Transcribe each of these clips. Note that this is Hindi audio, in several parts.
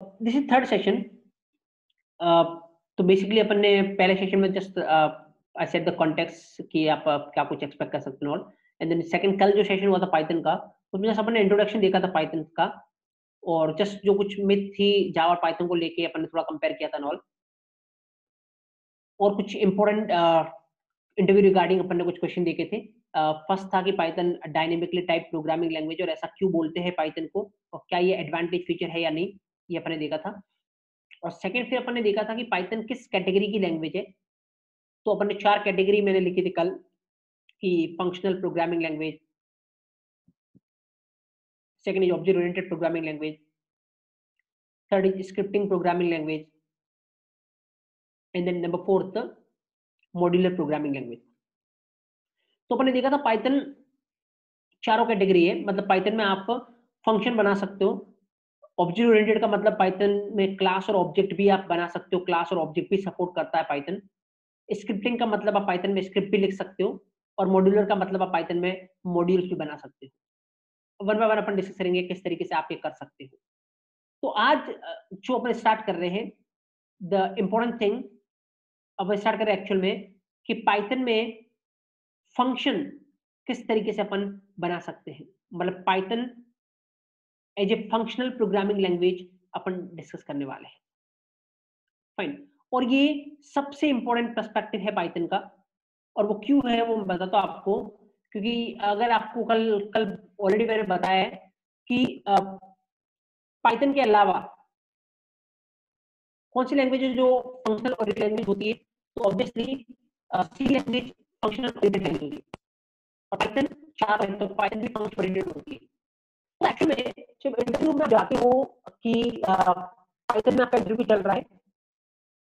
This is third session. तो बेसिकली अपन ने पहले सेशन में just I set the context कि आप क्या कुछ एक्सपेक्ट कर सकते हैं और एंड देन सेकंड कल जो सेशन हुआ था पाइथन का, उसमें जस्ट अपन ने इंट्रोडक्शन देखा था पाइथन का और जस्ट जो कुछ मिथ थी जावा और पाइथन को लेके अपन ने थोड़ा कंपेयर किया था नॉल और कुछ इंपॉर्टेंट इंटरव्यू रिगार्डिंग अपन ने कुछ क्वेश्चन देखे थे। फर्स्ट था कि Python dynamically type programming language और ऐसा क्यों बोलते हैं पाइथन को और क्या ये एडवांटेज फीचर है या नहीं, ये अपन ने देखा था। और सेकंड फिर अपन ने देखा था कि पाइथन किस कैटेगरी की लैंग्वेज है। तो अपन ने 4 कैटेगरी मैंने लिखी थी कल कि functional programming language, second is object oriented programming language, third is scripting programming language and then number fourth modular programming language. तो अपन ने देखा था पाइथन चारों कैटेगरी है, मतलब पाइथन में आप फंक्शन बना सकते हो। ऑब्जेक्ट ओरिएंटेड का मतलब पाइथन में क्लास और ऑब्जेक्ट भी आप बना सकते हो, क्लास और ऑब्जेक्ट भी सपोर्ट करता है पाइथन। स्क्रिप्टिंग का मतलब आप पाइथन में स्क्रिप्ट भी लिख सकते हो और मॉड्यूलर का मतलब आप पाइथन में मॉड्यूल्स भी बना सकते हो। One by one upon discuss करेंगे किस तरीके से आप ये कर सकते हो। तो आज जो अपन स्टार्ट कर रहे हैं, द इम्पोर्टेंट थिंग अब स्टार्ट करें एक्चुअल में कि पाइथन में फंक्शन किस तरीके से अपन बना सकते हैं, मतलब Python as a functional programming language अपन डिस्कस करने वाले हैं। फाइन। और ये सबसे इंपॉर्टेंट पर्सपेक्टिव है पाइथन का और वो क्यों है वो मैं बताता हूँ आपको। क्योंकि अगर आपको कल कल ऑलरेडी मैंने बताया है कि पाइथन के अलावा कौन सी लैंग्वेज है जो फंक्शनल ओरिएंटेड लैंग्वेज होती है, तो ऑब्वियसली सी लैंग्वेज फंक्शनल ओरिएंटेड लैंग्वेज होती है और पाइथन 4 है तो पाइथन भी फंक्शनल ओरिएंटेड होती है। तो एक्चुअली में जब इंटरव्यू में जाते हो कि पाइथन में आपका इंटरव्यू चल रहा है,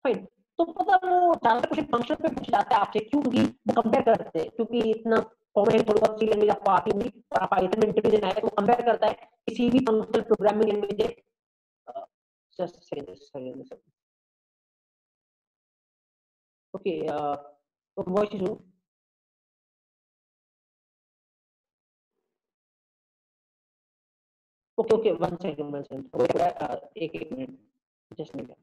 फाइन, तो पता वो ज्यादातर क्वेश्चन फंक्शन पे पूछ जाते हैं आपसे, क्यों? क्योंकि वो कंपेयर करते हैं, क्योंकि इतना कॉमन है, थोड़ी बहुत सी लैंग्वेज आपको आती होगी और आप पाइथन में इंटरव्यू देना है तो कंपेयर करता है किसी भी फंक्शनल प्रोग्रामिंग लैंग्वेज है। Just second okay, voice issue. Okay okay, one second एक एक minute, just minute.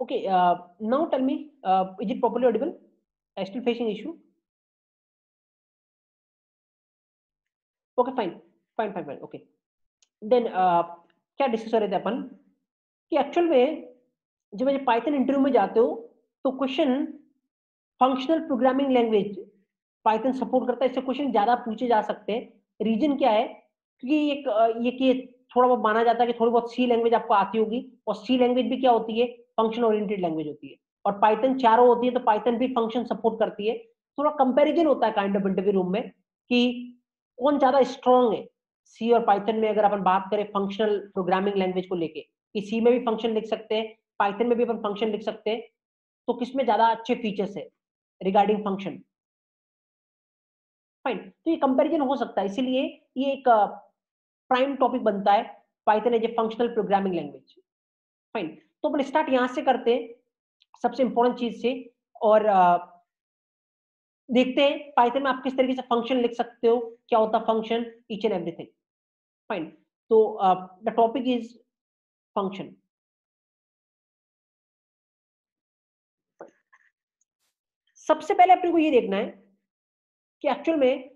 Okay, now tell me, is it properly audible? I still facing issue? Okay, fine. Okay. Then क्या डिस्कस कर रहे थे अपन कि एक्चुअल में जब ये पाइथन इंटरव्यू में जाते हो तो question functional programming language Python support करता है, इससे क्वेश्चन ज्यादा पूछे जा सकते हैं। रीजन क्या है? क्योंकि एक ये कि थोड़ा बहुत माना जाता है कि थोड़ी बहुत सी लैंग्वेज आपको आती होगी और सी लैंग्वेज भी क्या होती है? फंक्शन ओरिएंटेड लैंग्वेज होती है और पाइथन चारों होती है तो पाइथन भी फंक्शन सपोर्ट करती है। थोड़ा कंपैरिजन होता है काइंड ऑफ इंटरव्यू रूम में कि कौन ज्यादा स्ट्रांग है सी और पाइथन में। अगर अपन बात करें फंक्शनल प्रोग्रामिंग लैंग्वेज को लेके कि सी में भी फंक्शन लिख सकते हैं, पाइथन में भी अपन फंक्शन लिख सकते हैं, तो किसमें ज्यादा अच्छे फीचर्स है रिगार्डिंग फंक्शन। फाइन, तो ये कंपैरिजन हो सकता है, इसीलिए ये एक प्राइम टॉपिक बनता है Python as a functional programming language. Fine, तो अपन स्टार्ट यहां से करते हैं सबसे इंपॉर्टेंट चीज से। और देखते हैं पाइथन में आप किस तरीके से फंक्शन लिख सकते हो, क्या होता है function, each and everything. Fine. तो द टॉपिक इज फंक्शन। सबसे पहले अपने को ये देखना है कि एक्चुअल में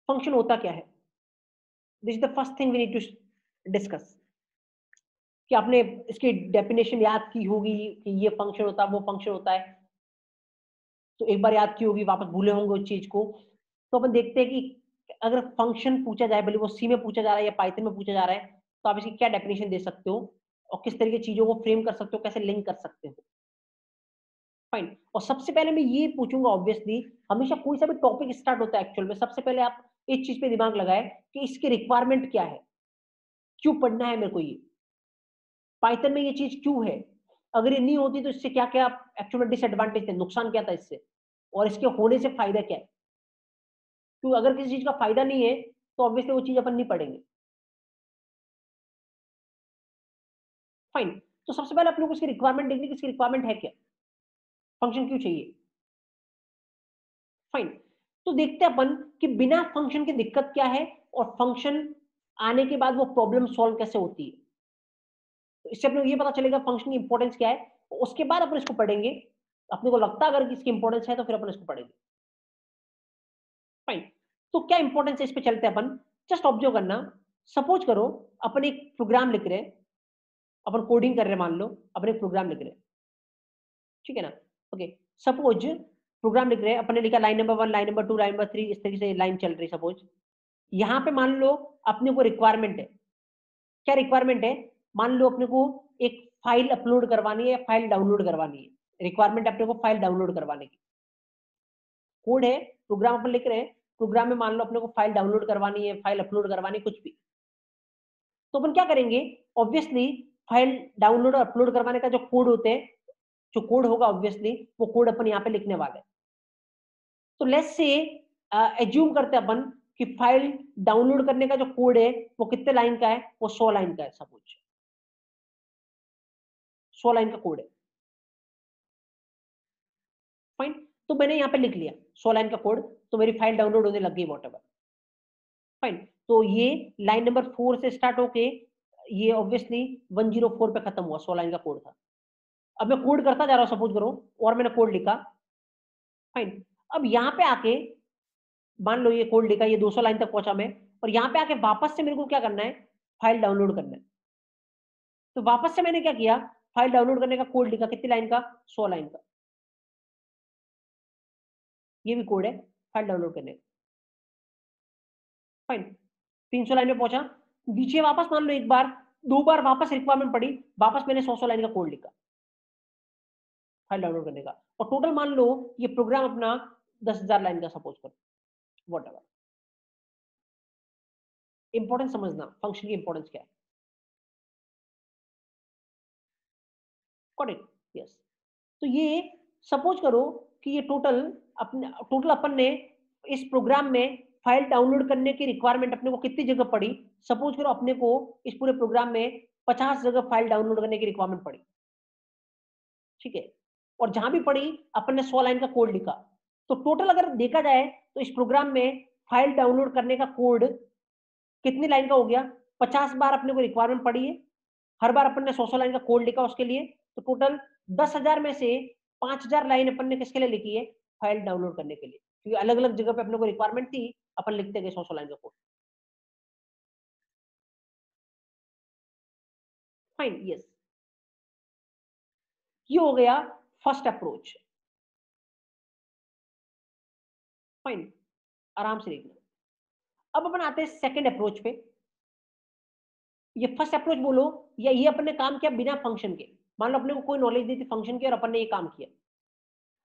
फंक्शन होता क्या है। This is the first thing we need to discuss. कि आपने इसकी डेफिनेशन याद की होगी कि ये फंक्शन होता है, वो फंक्शन होता है, तो एक बार याद की होगी, वापस भूले होंगे उस चीज को। तो अपन देखते हैं कि अगर फंक्शन पूछा जाए, भले वो सी में पूछा जा रहा है या पाइथन में पूछा जा रहा है, तो आप इसकी क्या डेफिनेशन दे सकते हो और किस तरीके की चीजों को फ्रेम कर सकते हो, कैसे लिंक कर सकते हो। फाइन। और सबसे पहले मैं ये पूछूंगा, ऑब्वियसली हमेशा कोई सा भी टॉपिक स्टार्ट होता है एक्चुअल में, सबसे पहले आप एक चीज पे दिमाग लगाए कि इसकी रिक्वायरमेंट क्या है, क्यों पढ़ना है मेरे को ये, पाइथन में ये चीज क्यों है, अगर ये नहीं होती तो इससे क्या क्या एक्चुअल में डिसएडवांटेज थे, नुकसान क्या था इससे, और इसके होने से फायदा क्या है। क्योंकि अगर किसी चीज का फायदा नहीं है तो ऑब्वियसली वो चीज अपन नहीं पढ़ेंगे। फाइन। तो सबसे पहले आप लोग इसकी रिक्वायरमेंट देखनी कि इसकी रिक्वायरमेंट है क्या, फंक्शन क्यों चाहिए। फाइन। तो देखते हैं अपन कि बिना फंक्शन की दिक्कत क्या है और फंक्शन आने के बाद वो प्रॉब्लम सॉल्व कैसे होती है। तो इससे अपने को ये पता चलेगा फंक्शन की इंपॉर्टेंस क्या है, उसके बाद अपन इसको पढ़ेंगे। अपने को लगता है अगर इसकी इंपॉर्टेंस है तो फिर अपन इसको पढ़ेंगे। फाइन। तो क्या इंपॉर्टेंस है इस पे चलते हैं अपन। जस्ट ऑब्जर्व करना, सपोज करो अपन एक प्रोग्राम लिख रहे हैं, अपन कोडिंग कर रहे हैं, मान लो अपन एक प्रोग्राम लिख रहे हैं, ठीक है ना। ओके, सपोज प्रोग्राम लिख रहे हैं, अपन ने लिखा line number 1, line number 2, line number 3, इस तरीके से लाइन चल रही। सपोज यहाँ पे मान लो अपने को रिक्वायरमेंट है, क्या रिक्वायरमेंट है, मान लो अपने को एक फाइल अपलोड करवानी है, फाइल डाउनलोड करवानी है, रिक्वायरमेंट अपने को फाइल डाउनलोड करवाने की। कोड है, प्रोग्राम अपन लिख रहे हैं, प्रोग्राम में मान लो अपने को फाइल डाउनलोड करवानी है, फाइल अपलोड करवानी है, कुछ भी। तो अपन क्या करेंगे, ऑब्वियसली फाइल डाउनलोड और अपलोड करवाने का जो कोड होते हैं, जो कोड होगा ऑब्वियसली वो कोड अपन यहाँ पे लिखने वाले हैं। तो लेट्स से एज्यूम करते हैं अपन कि फाइल डाउनलोड करने का जो कोड है वो कितने लाइन का है, वो 100 लाइन का है। सपोज 100 लाइन का कोड है। फाइन। तो मैंने यहाँ पे लिख लिया 100 लाइन का कोड, तो मेरी फाइल डाउनलोड होने लग गई वॉट एवर। फाइन। तो ये लाइन नंबर 4 से स्टार्ट होके ये ऑब्वियसली 104 पे खत्म हुआ, 100 लाइन का कोड था। अब मैं कोड करता जा रहा हूँ, सपोज करो, और मैंने कोड लिखा। फाइन। अब यहाँ पे आके मान लो ये कोड लिखा, ये 200 लाइन तक पहुंचा मैं, और यहाँ पे आके वापस से मेरे को क्या करना है, फाइल डाउनलोड करना है। तो वापस से मैंने क्या किया, फाइल डाउनलोड करने का कोड लिखा, कितनी लाइन का, 100 लाइन का। ये भी कोड है फाइल डाउनलोड करने का। फाइन। 300 लाइन में पहुंचा, नीचे वापस मान लो एक बार, 2 बार वापस रिक्वायरमेंट पड़ी, वापस मैंने 100 लाइन का कोड लिखा फाइल डाउनलोड करने का, और टोटल मान लो ये प्रोग्राम अपना 10,000 लाइन का सपोज करो, वॉट एवर। इंपॉर्टेंस समझना, फंक्शन की इंपॉर्टेंस क्या है। Correct, yes. तो ये सपोज करो कि ये टोटल अपन ने इस प्रोग्राम में फाइल डाउनलोड करने की रिक्वायरमेंट अपने को कितनी जगह पड़ी। सपोज करो अपने को इस पूरे प्रोग्राम में 50 जगह फाइल डाउनलोड करने की रिक्वायरमेंट पड़ी, ठीक है। और जहां भी पड़ी अपन ने 100 लाइन का कोड लिखा। तो टोटल अगर देखा जाए तो इस प्रोग्राम में फाइल डाउनलोड करने का कोड कितनी लाइन का हो गया, 50 बार अपने को रिक्वायरमेंट पड़ी है, हर बार अपन ने 100 लाइन का कोड लिखा उसके लिए। तो टोटल 10,000 में से 5,000 लाइन अपन ने किसके लिए लिखी है, फाइल डाउनलोड करने के लिए, क्योंकि अलग अलग जगह पे अपने को रिक्वायरमेंट थी, अपन लिखते गए 100 लाइन का कोड। Fine, yes. ये हो गया फर्स्ट अप्रोच। फाइन, आराम से देखना। अब अपन आते हैं सेकंड अप्रोच पे। ये फर्स्ट अप्रोच बोलो, या ये अपन ने काम किया बिना फंक्शन के, मान लो अपने को कोई नॉलेज दी थी फंक्शन की और अपन ने ये काम किया।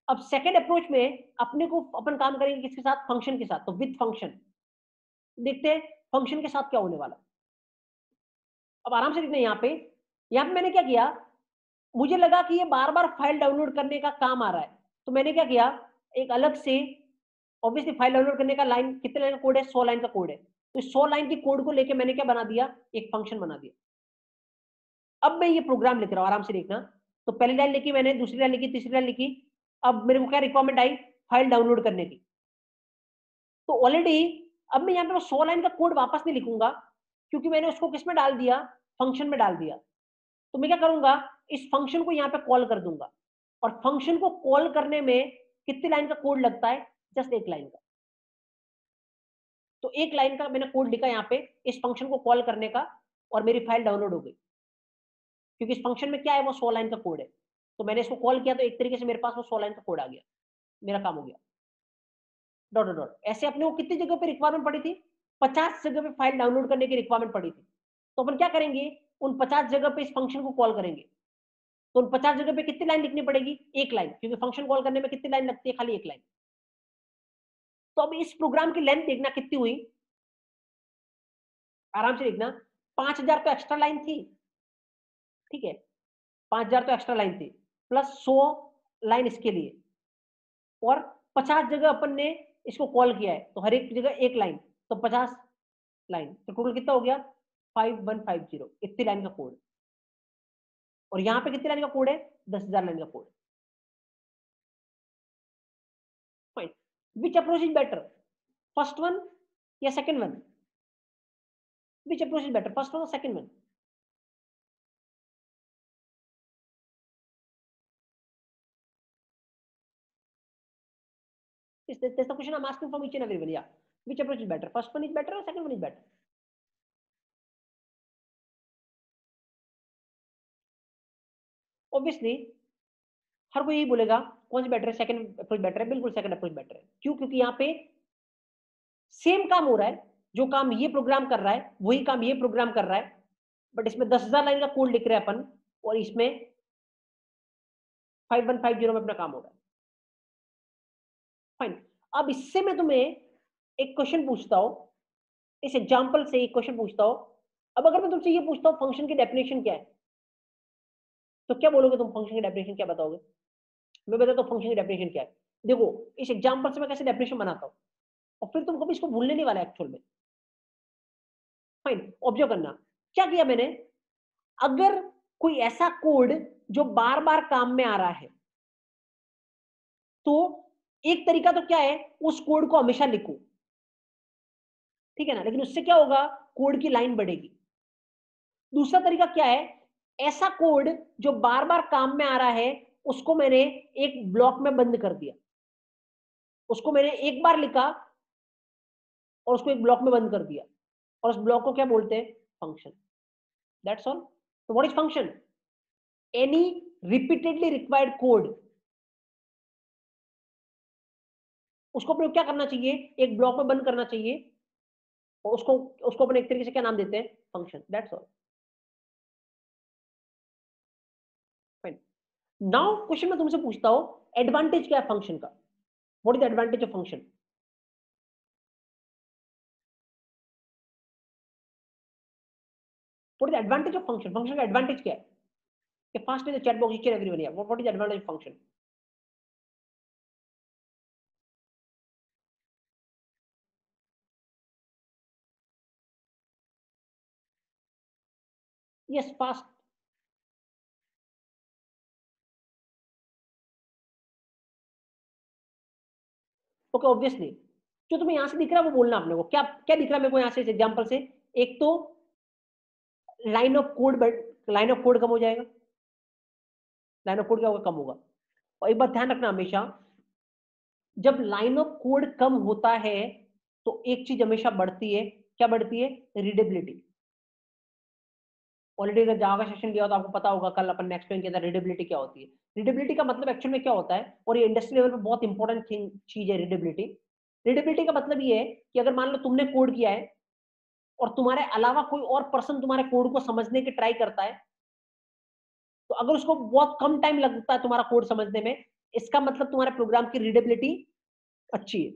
अब सेकंड अप्रोच में अपने को अपन काम करेंगे किसके साथ, फंक्शन के साथ, तो विद फंक्शन। देखते हैं फंक्शन के साथ क्या होने वाला। अब आराम से देखना, यहाँ पे मैंने क्या किया, मुझे लगा कि ये बार बार फाइल डाउनलोड करने का काम आ रहा है, तो मैंने क्या किया, एक अलग से, ऑब्वियसली फाइल डाउनलोड करने का लाइन, कितने लाइन का कोड है, 100 लाइन का कोड है, तो 100 लाइन की कोड को लेके मैंने क्या बना दिया, एक फंक्शन बना दिया। अब मैं ये प्रोग्राम लिख रहा हूँ, आराम से देखना। तो पहली लाइन लिखी मैंने, दूसरी लाइन लिखी, तीसरी लाइन लिखी। अब मेरे को क्या रिक्वायरमेंट आई, फाइल डाउनलोड करने की। तो ऑलरेडी अब मैं यहाँ पे 100 लाइन का कोड वापस नहीं लिखूंगा, क्योंकि मैंने उसको किस में डाल दिया, फंक्शन में डाल दिया। तो मैं क्या करूंगा, इस फंक्शन को यहाँ पे कॉल कर दूंगा, और फंक्शन को कॉल करने में कितनी लाइन का कोड लगता है, जस्ट एक लाइन का। तो एक लाइन का मैंने कोड लिखा यहाँ पे इस फंक्शन को कॉल करने का, और मेरी फाइल डाउनलोड हो गई, क्योंकि इस फंक्शन में क्या है, वो 100 लाइन का कोड है। तो मैंने इसको कॉल किया, तो एक तरीके से मेरे पास वो 100 लाइन का कोड आ गया, मेरा काम हो गया। Dot dot dot. ऐसे अपने को कितनी जगह पे रिक्वायरमेंट पड़ी थी, 50 जगह पे फाइल डाउनलोड करने की रिक्वायरमेंट पड़ी थी। तो अपन क्या करेंगे, उन 50 जगह पे इस फंक्शन को कॉल करेंगे। तो उन 50 जगह पे कितनी लाइन लिखनी पड़ेगी, एक लाइन, क्योंकि फंक्शन कॉल करने में कितनी लाइन लगती है, खाली एक लाइन। तो अब इस प्रोग्राम की लेंथ देखना कितनी हुई, आराम से देखना, 5000 तो एक्स्ट्रा लाइन थी, ठीक है, 5000 तो एक्स्ट्रा लाइन थी, प्लस 100 लाइन इसके लिए, और 50 जगह अपन ने इसको कॉल किया है, तो हर एक जगह एक लाइन, तो 50 लाइन, तो टोटल कितना हो गया, 5150, इतनी लाइन का कोड। और यहाँ पे कितनी लाइन का कोड है, 10,000 लाइन का code. Fine. Which approach is better, first one या second one, which approach is better, first one और second one? That's the question I'm asking from each and everyone. Yeah. Which approach is better? First one is better or second one is better? Obviously, हर कोई यही बोलेगा कौन सी बेटर है, सेकंड अप्रोच बेटर है, बिल्कुल सेकंड अप्रोच बेटर है। क्यों? क्योंकि यहाँ पे सेम काम हो रहा है, जो काम ये प्रोग्राम कर रहा है वही काम ये प्रोग्राम कर रहा है, बट इसमें 10,000 लाइन का कोड लिख रहे हैं अपन, और इसमें 5150 में अपना काम हो रहा है। फाइन। अब इससे मैं तुम्हें एक क्वेश्चन पूछता हूं, इस एग्जांपल से एक क्वेश्चन पूछता हूं। अब अगर मैं तुमसे ये पूछता हूं फंक्शन की डेफिनेशन क्या है, तो क्या बोलोगे तुम, फंक्शन की डेफिनेशन क्या बताओगे? मैं बताता हूँ फंक्शन की डेफिनेशन क्या है। देखो, इस एग्जांपल से मैं कैसे डेफिनेशन बनाता हूँ, और फिर तुम कभी इसको भूलने नहीं वाला एक्चुअल में। फाइन, ऑब्जर्व करना क्या किया मैंने। अगर कोई ऐसा कोड जो बार बार काम में आ रहा है, तो एक तरीका तो क्या है, उस कोड को हमेशा लिखो, ठीक है ना, लेकिन उससे क्या होगा, कोड की लाइन बढ़ेगी। दूसरा तरीका क्या है, ऐसा कोड जो बार बार काम में आ रहा है, उसको मैंने एक ब्लॉक में बंद कर दिया, उसको मैंने एक बार लिखा और उसको एक ब्लॉक में बंद कर दिया, और उस ब्लॉक को क्या बोलते हैं, फंक्शन। That's all. तो what is function, any repeatedly required code, उसको अपने क्या करना चाहिए, एक ब्लॉक में बंद करना चाहिए, और उसको उसको अपने एक तरीके से क्या नाम देते हैं, function. That's all. Fine. Now question मैं तुमसे पूछता हूं, एडवांटेज क्या है फंक्शन का, what is the advantage of function? What is the advantage of function, function का एडवांटेज क्या है? कि fast in the chat box each and everyone here, what is the advantage of function? Yes, fast. Okay, obviously जो तुम्हें यहां से दिख रहा है वो बोलना अपने को, क्या क्या दिख रहा है मेरे को यहां से, इस एग्जांपल से। एक तो line of code, line of code कम हो जाएगा, लाइन ऑफ कोड क्या होगा, कम होगा। और एक बात ध्यान रखना हमेशा, जब लाइन ऑफ कोड कम होता है तो एक चीज हमेशा बढ़ती है, क्या बढ़ती है, रीडेबिलिटी। ऑलरेडी अगर जावा का सेशन लिया हो तो आपको पता होगा, कल अपन ने एक्सप्लेन किया था रीडेबिलिटी क्या होती है। रीडेबिलिटी का मतलब एक्चुअल में क्या होता है, और ये इंडस्ट्री लेवल पे बहुत इंपॉर्टेंट चीज है रीडेबिलिटी। रीडेबिलिटी का मतलब ये है कि अगर मान लो तुमने कोड किया है, और तुम्हारे अलावा कोई और पर्सन तुम्हारे कोड को समझने की ट्राई करता है, तो अगर उसको बहुत कम टाइम लगता है तुम्हारा कोड समझने में, इसका मतलब तुम्हारे प्रोग्राम की रीडेबिलिटी अच्छी है।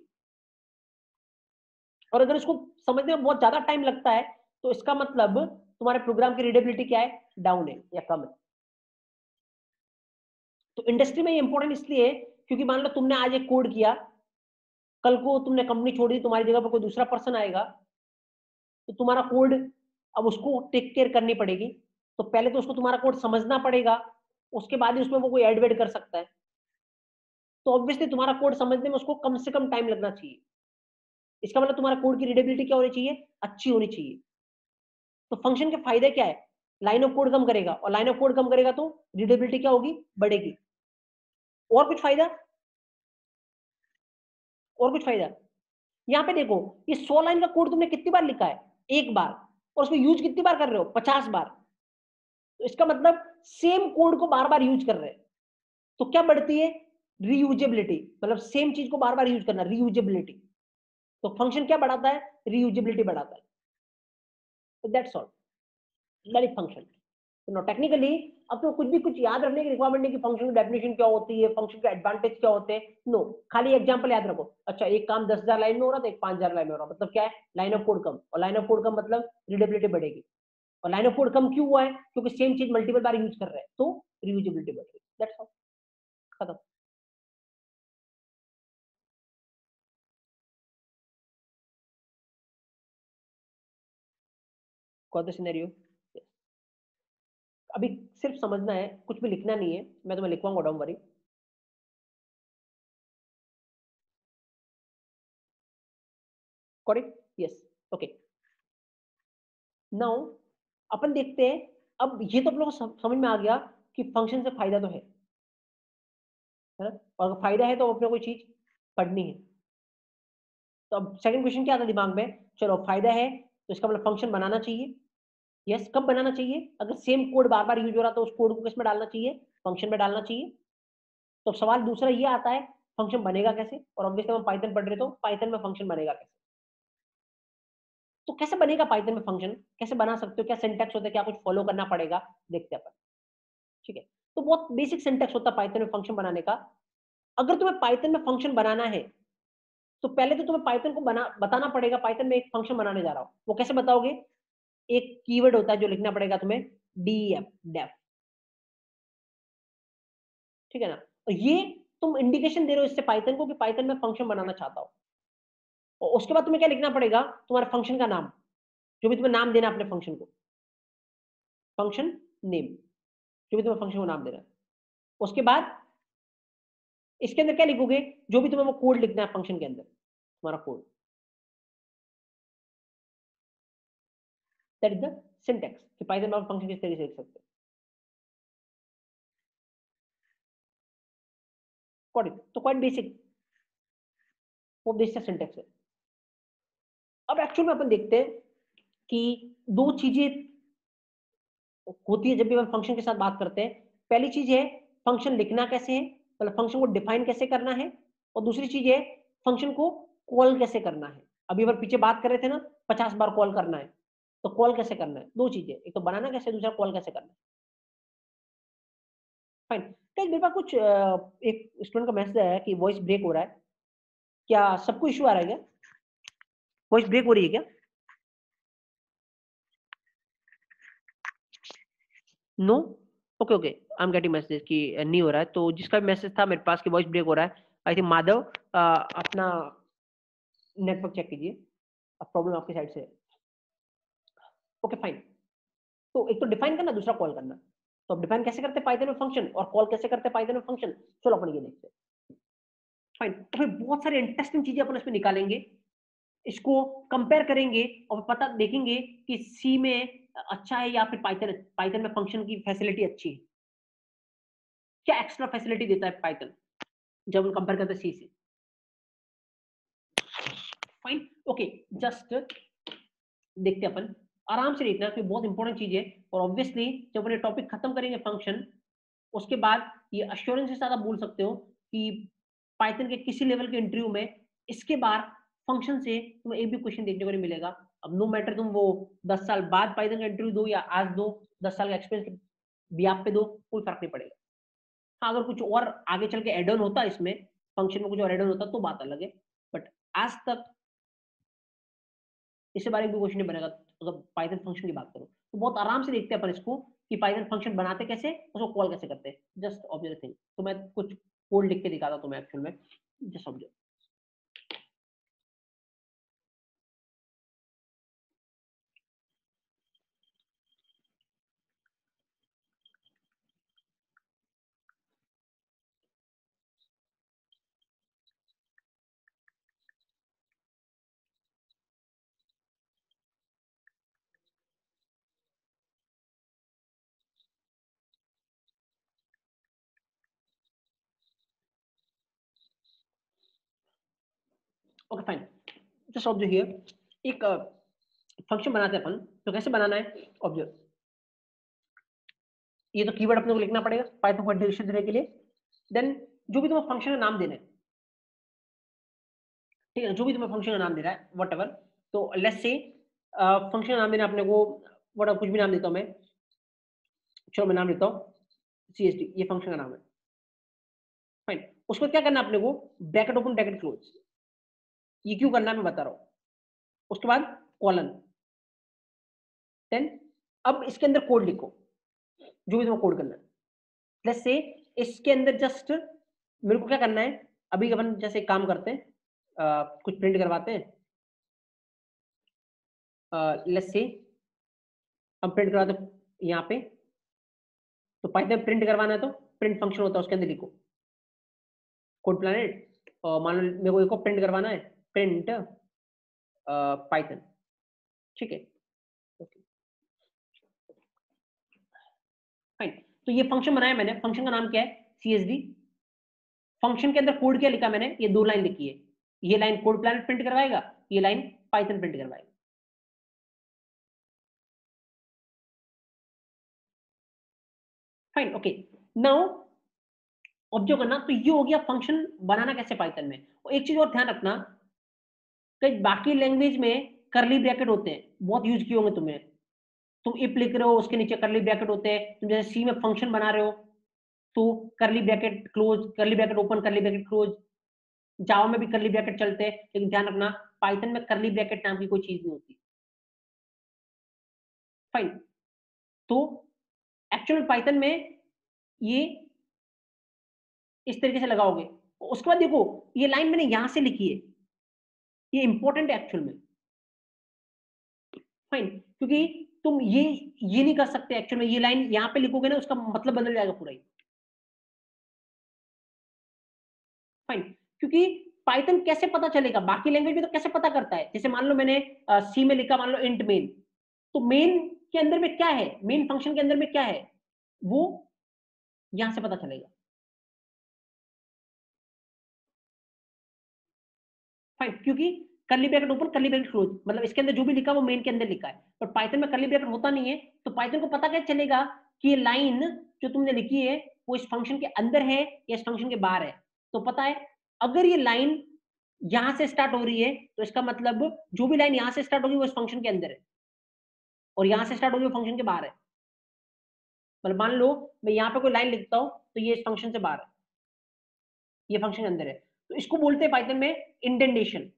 और अगर इसको समझने में बहुत ज्यादा टाइम लगता है, तो इसका मतलब तुम्हारे प्रोग्राम की रीडेबिलिटी क्या है, डाउन है या कम है। तो इंडस्ट्री में ये इंपॉर्टेंट इसलिए है, क्योंकि मान लो तुमने आज एक कोड किया, कल को तुमने कंपनी छोड़ दी, तुम्हारी जगह पर कोई दूसरा पर्सन आएगा, तो तुम्हारा कोड, अब उसको टेक केयर करनी पड़ेगी, तो पहले तो उसको तुम्हारा कोड समझना पड़ेगा, उसके बाद ही उसमें वो कोई एड वेड कर सकता है। तो ऑब्वियसली तुम्हारा कोड समझने में उसको कम से कम टाइम लगना चाहिए। इसका मतलब तुम्हारा कोड की रीडेबिलिटी क्या होनी चाहिए, अच्छी होनी चाहिए। तो फंक्शन के फायदे क्या है, लाइन ऑफ कोड कम करेगा, और लाइन ऑफ कोड कम करेगा तो रीडेबिलिटी क्या होगी, बढ़ेगी। और कुछ फायदा, और कुछ फायदा, यहाँ पे देखो ये 100 लाइन का कोड तुमने कितनी बार लिखा है, एक बार, और उसको यूज कितनी बार कर रहे हो, 50 बार। तो इसका मतलब सेम कोड को बार बार यूज कर रहे हैं, तो क्या बढ़ती है, रीयूजेबिलिटी, मतलब सेम चीज को बार बार यूज करना, रीयूजेबिलिटी। तो फंक्शन क्या बढ़ाता है, रीयूजेबिलिटी बढ़ाता है। तो that's all, that is function. तो नो टेक्निकली अब तो कुछ भी कुछ याद रखने की रिक्वायरमेंट नहीं कि फंक्शन की डेफिनेशन क्या होती है, फंक्शन के एडवांटेज क्या होते हैं, नो, खाली एग्जांपल याद रखो। अच्छा एक काम 10,000 लाइन में हो रहा था, एक 5,000 लाइन में हो रहा, मतलब क्या है, लाइन ऑफ कोड कम, और लाइन ऑफ कोड कम मतलब रीडेबिलिटी बढ़ेगी। और लाइन ऑफ कोड कम क्यों हुआ है, क्योंकि सेम चीज मल्टीपल बार यूज कर रहे हैं, तो रीयूजेबिलिटी बढ़ेगी। दैट्स ऑल, खत्म। कौन सा सिनेरियो, अभी सिर्फ समझना है, कुछ भी लिखना नहीं है, मैं तुम्हें लिखवाऊंगा, don't worry. Correct, yes, okay. Now अपन देखते हैं, अब ये तो आप लोगों को समझ में आ गया कि फंक्शन से फायदा तो है ना, और अगर फायदा है तो अपने कोई चीज पढ़नी है। तो अब सेकंड क्वेश्चन क्या आता दिमाग में, चलो फायदा है तो इसका मतलब फंक्शन बनाना चाहिए। यस, कब बनाना चाहिए, अगर सेम कोड बार बार यूज हो रहा तो उस कोड को किस में डालना चाहिए, फंक्शन में डालना चाहिए। तो सवाल दूसरा ये आता है, फंक्शन बनेगा कैसे, और ऑब्वियसली हम पाइथन पढ़ रहे तो पाइथन में फंक्शन बनेगा कैसे। तो कैसे बनेगा पाइथन में फंक्शन, कैसे बना सकते हो, क्या सिंटैक्स होता है, क्या कुछ फॉलो करना पड़ेगा, देखते हैं अपन। ठीक है, तो बहुत बेसिक सिंटैक्स होता है पाइथन में फंक्शन बनाने का। अगर तुम्हें पाइथन में फंक्शन बनाना है तो पहले तो तुम्हें पाइथन को बताना पड़ेगा, पाइथन में एक फंक्शन बनाने जा रहा हूं, वो कैसे बताओगे, एक कीवर्ड होता है जो लिखना पड़ेगा तुम्हें, डीएफ, डेफ। ठीक है ना, और ये तुम इंडिकेशन दे रहे हो इससे पाइथन को कि पाइथन में फंक्शन बनाना चाहता हो। और उसके बाद तुम्हें क्या लिखना पड़ेगा, तुम्हारे फंक्शन का नाम, जो भी तुम्हें नाम देना अपने फंक्शन को, फंक्शन नेम, जो भी तुम्हें फंक्शन को नाम देना है। उसके बाद इसके अंदर क्या लिखोगे, जो भी तुम्हें वो कोड लिखना है फंक्शन के अंदर, तुम्हारा code, that is the syntax कि पाइथन में फंक्शन किस तरीके से लिख सकते हो। तो क्वाइट बेसिक, वो बेसिक सिंटैक्स है। अब एक्चुअल में अपन देखते हैं कि दो चीजें होती है जब भी हम फंक्शन के साथ बात करते हैं। पहली चीज है फंक्शन लिखना कैसे है, मतलब फंक्शन को डिफाइन कैसे करना है, और दूसरी चीज है फंक्शन को कॉल कैसे करना है। अभी अपन पीछे बात कर रहे थे ना, 50 बार कॉल करना है, तो कॉल कैसे करना है, दो चीजें, एक तो बनाना कैसे, दूसरा कॉल कैसे करना है। फाइन, कल मेरे पास कुछ एक स्टूडेंट का मैसेज आया है कि वॉइस ब्रेक हो रहा है, क्या सबको इशू आ रहा है क्या, वॉइस ब्रेक हो रही है क्या, no, okay okay, I am getting message कि नहीं हो रहा है। तो जिसका मैसेज था मेरे पास कि वॉइस ब्रेक हो रहा है, आई थिंक माधव, अपना नेटवर्क चेक कीजिए, अब प्रॉब्लम आपकी साइड से है। ओके फाइन, तो एक तो डिफाइन करना, दूसरा कॉल करना। तो अब डिफाइन कैसे करते हैं पाइथन में फंक्शन, और कॉल कैसे करते हैं पाइथन में फंक्शन, चलो अपन ये देखते हैं। फाइन, तो फिर बहुत सारे इंटरेस्टिंग चीजें अपन इसमें निकालेंगे, इसको कंपेयर करेंगे, और पता देखेंगे कि सी में अच्छा है या फिर पाइथन, पाइथन में फंक्शन की फैसिलिटी अच्छी है, क्या एक्स्ट्रा फैसिलिटी देता है पाइथन जब हम कंपेयर करते हैं सी से। फाइन, ओके, जस्ट देखते हैं अपन, आराम से देखना कि बहुत इंपॉर्टेंट चीज है। और ऑब्वियसली जब अपन ये टॉपिक खत्म करेंगे फंक्शन, उसके बाद ये अश्योरेंस के साथ आप बोल सकते हो कि पाइथन के किसी लेवल के इंटरव्यू में इसके बाद फंक्शन से तुम्हें एक भी क्वेश्चन देखने को नहीं मिलेगा। अब नो मैटर तुम वो 10 साल बाद पाइथन का इंटरव्यू दो या आज दो, 10 साल का एक्सपीरियंस भी आप पे दो, कोई फर्क नहीं पड़ेगा। हाँ, अगर कुछ और आगे चल के एड ऑन होता इसमें, फंक्शन में कुछ और एड ऑन होता तो बात अलग है, बट आज तक इससे बारे में कोई क्वेश्चन नहीं बनेगा। अगर पाइथन फंक्शन की बात करो तो बहुत आराम से देखते हैं अपन इसको कि पाइथन फंक्शन बनाते कैसे, उसको कॉल कैसे करते हैं, जस्ट ऑब्जर्व थिंग। तो मैं कुछ कोड लिख के दिखाता हूं तुम्हें एक्चुअल में, just observe. Okay fine, just observe here, एक फंक्शन बनाते हैं अपन, तो कैसे बनाना है, ऑब्जर्व, ये तो कीवर्ड अपने को लिखना पड़ेगा पाइथन को डिक्शनरी देने के लिए, देन जो भी तुम्हें फंक्शन का नाम देना है, ठीक है, जो भी तुम्हें फंक्शन का नाम दे रहा है व्हाटएवर, तो लेट्स से फंक्शन का नाम देना अपने को, व्हाटएवर कुछ भी नाम देता हूं मैं, चलो मैं नाम लेता हूँ CSD, ये फंक्शन का नाम है, फाइन। उसको क्या करना है अपने को, ब्रैकेट ओपन ब्रैकेट क्लोज, ये क्यों करना है मैं बता रहा हूँ, उसके बाद कॉलन, देन अब इसके अंदर कोड लिखो, जो भी तुम्हें कोड करना है, लेट्स से इसके अंदर जस्ट मेरे को क्या करना है, अभी अपन जैसे काम करते हैं, कुछ प्रिंट करवाते हैं, लेट्स से हम प्रिंट करवाते हैं यहाँ पे, तो पाइथन प्रिंट करवाना है तो प्रिंट फंक्शन होता है, उसके अंदर लिखो कोड प्लैनेट, और मान लो मेरे को इसको प्रिंट करवाना है, प्रिंट पाइथन, ठीक है, फाइन। तो ये फंक्शन बनाया मैंने, फंक्शन का नाम क्या है, CSD, फंक्शन के अंदर कोड क्या लिखा मैंने, ये 2 लाइन लिखी है, ये लाइन कोड प्लैनेट प्रिंट करवाएगा, ये लाइन पाइथन प्रिंट करवाएगा, फाइन, ओके। नाउ ऑब्जर्व करना, तो ये हो गया फंक्शन बनाना कैसे पाइथन में, और एक चीज और ध्यान रखना, कई बाकी लैंग्वेज में करली ब्रैकेट होते हैं, बहुत यूज किए होंगे तुम्हें, तुम इफ लिख रहे हो उसके नीचे करली ब्रैकेट होते हैं, तुम जैसे सी में फंक्शन बना रहे हो तो curly bracket close, curly bracket open, curly bracket close, Java में भी करली ब्रैकेट चलते हैं, लेकिन ध्यान रखना पाइथन में करली ब्रैकेट नाम की कोई चीज नहीं होती, फाइन। तो एक्चुअल पाइथन में ये इस तरीके से लगाओगे, उसके बाद देखो ये लाइन मैंने यहां से लिखी है, ये इंपॉर्टेंट है एक्चुअल में, फाइन, क्योंकि तुम ये नहीं कर सकते एक्चुअल में, ये लाइन यहां पे लिखोगे ना उसका मतलब बदल जाएगा पूरा ही, फाइन, क्योंकि पाइथन कैसे पता चलेगा, बाकी लैंग्वेज में तो कैसे पता करता है, जैसे मान लो मैंने सी में लिखा, मान लो इंट मेन, तो मेन के अंदर में क्या है, मेन फंक्शन के अंदर में क्या है, वो यहां से पता चलेगा, फाइन, क्योंकि करली bracket open curly bracket close, मतलब इसके अंदर जो भी लिखा वो मेन के अंदर लिखा है, पर पाइथन में करली ब्रैकेट होता नहीं है, तो पाइथन को पता कैसे चलेगा कि ये लाइन जो तुमने लिखी है वो इस फंक्शन के अंदर है या इस फंक्शन के बाहर है, तो पता है अगर ये लाइन यहां से स्टार्ट हो रही है तो इसका मतलब जो भी लाइन यहां से स्टार्ट होगी वो इस फंक्शन के अंदर है, और यहां से स्टार्ट होगी वो फंक्शन के बाहर है, मतलब मान लो मैं यहाँ पे कोई लाइन लिखता हूँ तो ये इस फंक्शन से बाहर है, ये फंक्शन के अंदर है, तो इसको बोलते हैं पाइथन में इंडेंटेशन,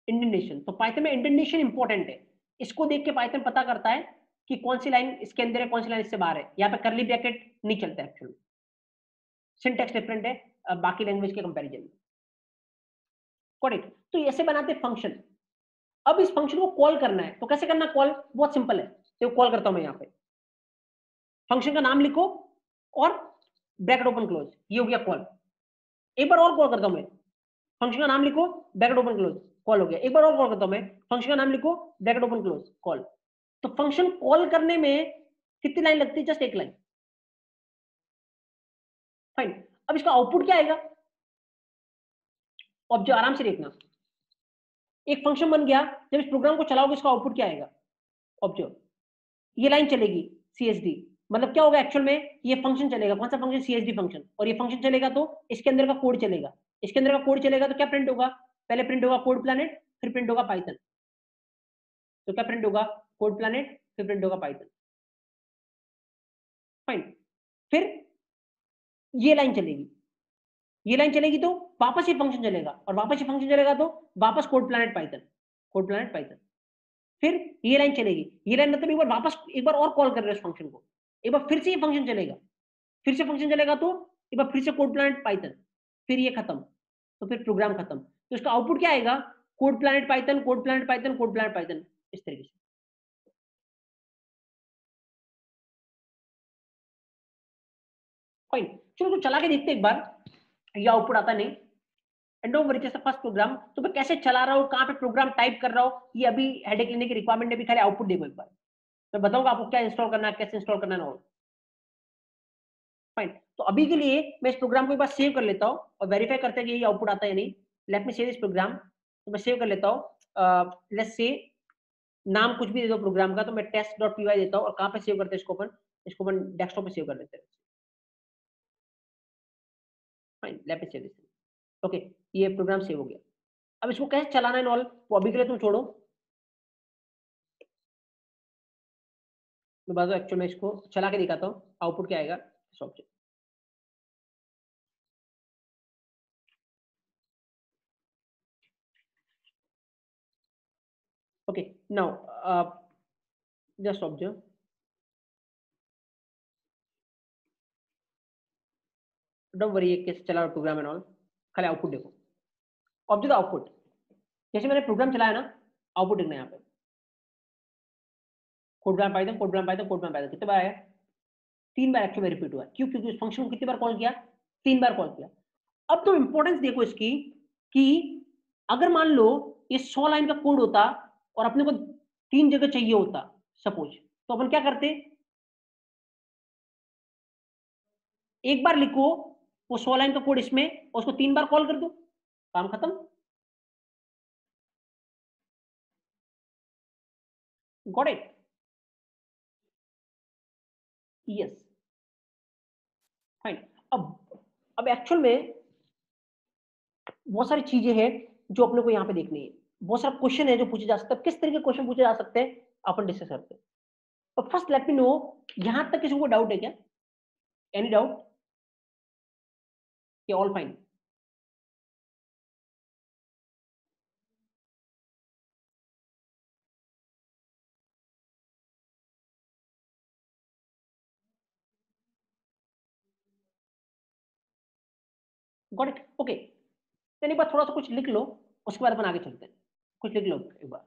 इंडेंटेशन, तो पाइथन में इंडेंटेशन इंपॉर्टेंट है, इसको देख के पाइथन पता करता है कि कौन सी लाइन इसके अंदर है कौन सी लाइन इससे बाहर है, यहाँ पे करली ब्रैकेट नहीं चलता एक्चुअली, सिंटैक्स डिफरेंट है बाकी लैंग्वेज के कंपैरिजन में, करेक्ट, तो ऐसे बनाते फंक्शन, अब इस फंक्शन को कॉल करना है, तो कैसे करना कॉल, बहुत सिंपल है, तो कॉल करता हूं मैं यहाँ पे, फंक्शन का नाम लिखो और ब्रैकेट ओपन क्लोज, ये हो गया कॉल, एक बार और कॉल करता हूं मैं, फंक्शन का नाम लिखो ब्रैकेट ओपन क्लोज, कॉल हो गया, एक बार और कॉल करता हूं मैं, फंक्शन का नाम लिखो ब्रैकेट ओपन क्लोज, कॉल, तो फंक्शन कॉल करने में कितनी लाइन लगती है, जस्ट एक लाइन, फाइन। अब इसका आउटपुट क्या आएगा, ऑब्जर्व आराम से देखना, एक फंक्शन बन गया, जब इस प्रोग्राम को चलाओगे इसका आउटपुट क्या आएगा, ऑब्जर्व, ये लाइन चलेगी CSD, मतलब क्या होगा एक्चुअल में, ये फंक्शन चलेगा, कौन सा फंक्शन, CSD फंक्शन, और ये फंक्शन चलेगा तो इसके अंदर का कोड चलेगा, इसके अंदर का कोड चलेगा तो क्या प्रिंट होगा, पहले प्रिंट होगा कोड प्लैनेट, फिर प्रिंट होगा पाइथन, तो क्या प्रिंट होगा, कोड प्लैनेट, फिर प्रिंट होगा पाइथन, फाइन, फिर ये लाइन चलेगी, ये लाइन चलेगी तो वापस ये फंक्शन चलेगा, और वापस ये फंक्शन चलेगा तो वापस code planet Python, code planet Python, फिर ये लाइन चलेगी, ये लाइन मतलब एक बार वापस एक बार और कॉल कर रहे हैं इस फंक्शन को, एक बार फिर से ये फंक्शन चलेगा, फिर से फंक्शन चलेगा तो एक बार फिर से कोड प्लैनेट पाइथन, फिर ये खत्म, तो फिर प्रोग्राम खत्म, तो इसका आउटपुट क्या आएगा, code planet Python, code planet Python, code planet Python, इस तरीके से, फाइन, चलो तो चला के देखते एक बार, ये आउटपुट आता नहीं, एंड डोंट वरी, जैसे फर्स्ट प्रोग्राम तो मैं कैसे चला रहा हूँ, कहाँ पे प्रोग्राम टाइप कर रहा हूँ, ये अभी हेडेक लेने की रिक्वायरमेंट है, भी खाली आउटपुट देखो एक बार, मैं बताऊंगा आपको क्या इंस्टॉल करना है, कैसे इंस्टॉल करना है, फाइन। तो अभी के लिए मैं इस प्रोग्राम को एक बार सेव कर लेता हूँ और वेरीफाई करते हैं कि ये आउटपुट आता है या नहीं। Let me save this program. तो मैं सेव कर लेता हूँ। लेट्स से नाम कुछ भी दे दो प्रोग्राम का, तो मैं test.py देता हूँ। और कहाँ पे सेव करते हैं इसको अपन डेस्कटॉप पे सेव कर देते हैं। Fine, late me save this. Okay, ये प्रोग्राम सेव हो गया। अब इसको कैसे चलाना है ऑल, वो अभी के लिए तुम छोड़ो, मैं बाद एक्चुअल में इसको चला के दिखाता हूँ आउटपुट क्या आएगा इस object. Okay, now just observe. Don't worry, ये कैसे चला प्रोग्राम एंड ऑल, खाली आउटपुट देखो। ऑब्जर्व आउटपुट, जैसे मैंने प्रोग्राम चलाया ना, आउटपुट देखना है यहाँ पे। कोडग्राम पाइथन, कोडग्राम पाइथन, कोडग्राम पाइथन, कितने बार आया? 3 बार एक्चुअली रिपीट हुआ। क्यों? क्योंकि उस फंक्शन को कितनी बार कॉल किया? 3 बार कॉल किया। अब तो इंपॉर्टेंस देखो इसकी कि अगर मान लो ये 100 लाइन का कोड होता और अपने को 3 जगह चाहिए होता सपोज, तो अपन क्या करते? एक बार लिखो वो 100 लाइन का कोड इसमें और उसको 3 बार कॉल कर दो, काम खत्म। Got it? Yes, fine. अब एक्चुअल में बहुत सारी चीजें हैं जो अपने को यहाँ पे देखनी है। बहुत सारा क्वेश्चन है जो पूछे जा सकते हैं। किस तरह के क्वेश्चन पूछे जा सकते हैं अपन डिस्कस करते हैं। और फर्स्ट लेट मी नो, यहां तक किसी को डाउट है क्या? Any doubt? कि all fine? Got it? Okay, एक बार थोड़ा सा कुछ लिख लो, उसके बाद अपन आगे चलते हैं। कुछ लिख लो एक बार।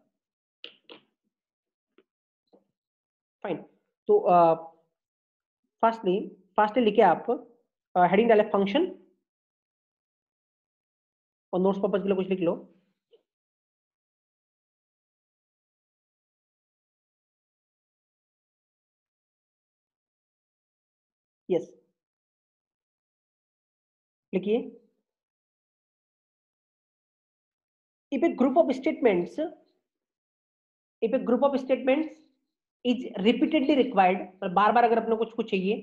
फाइन। तो फर्स्टली लिखे आप हेडिंग डाले फंक्शन, और नोट्स पर्पज के लिए कुछ लिख लो। यस, लिखिए। if a group of statements if a group of statements is repeatedly required, बार बार अगर अपने कुछ चाहिए,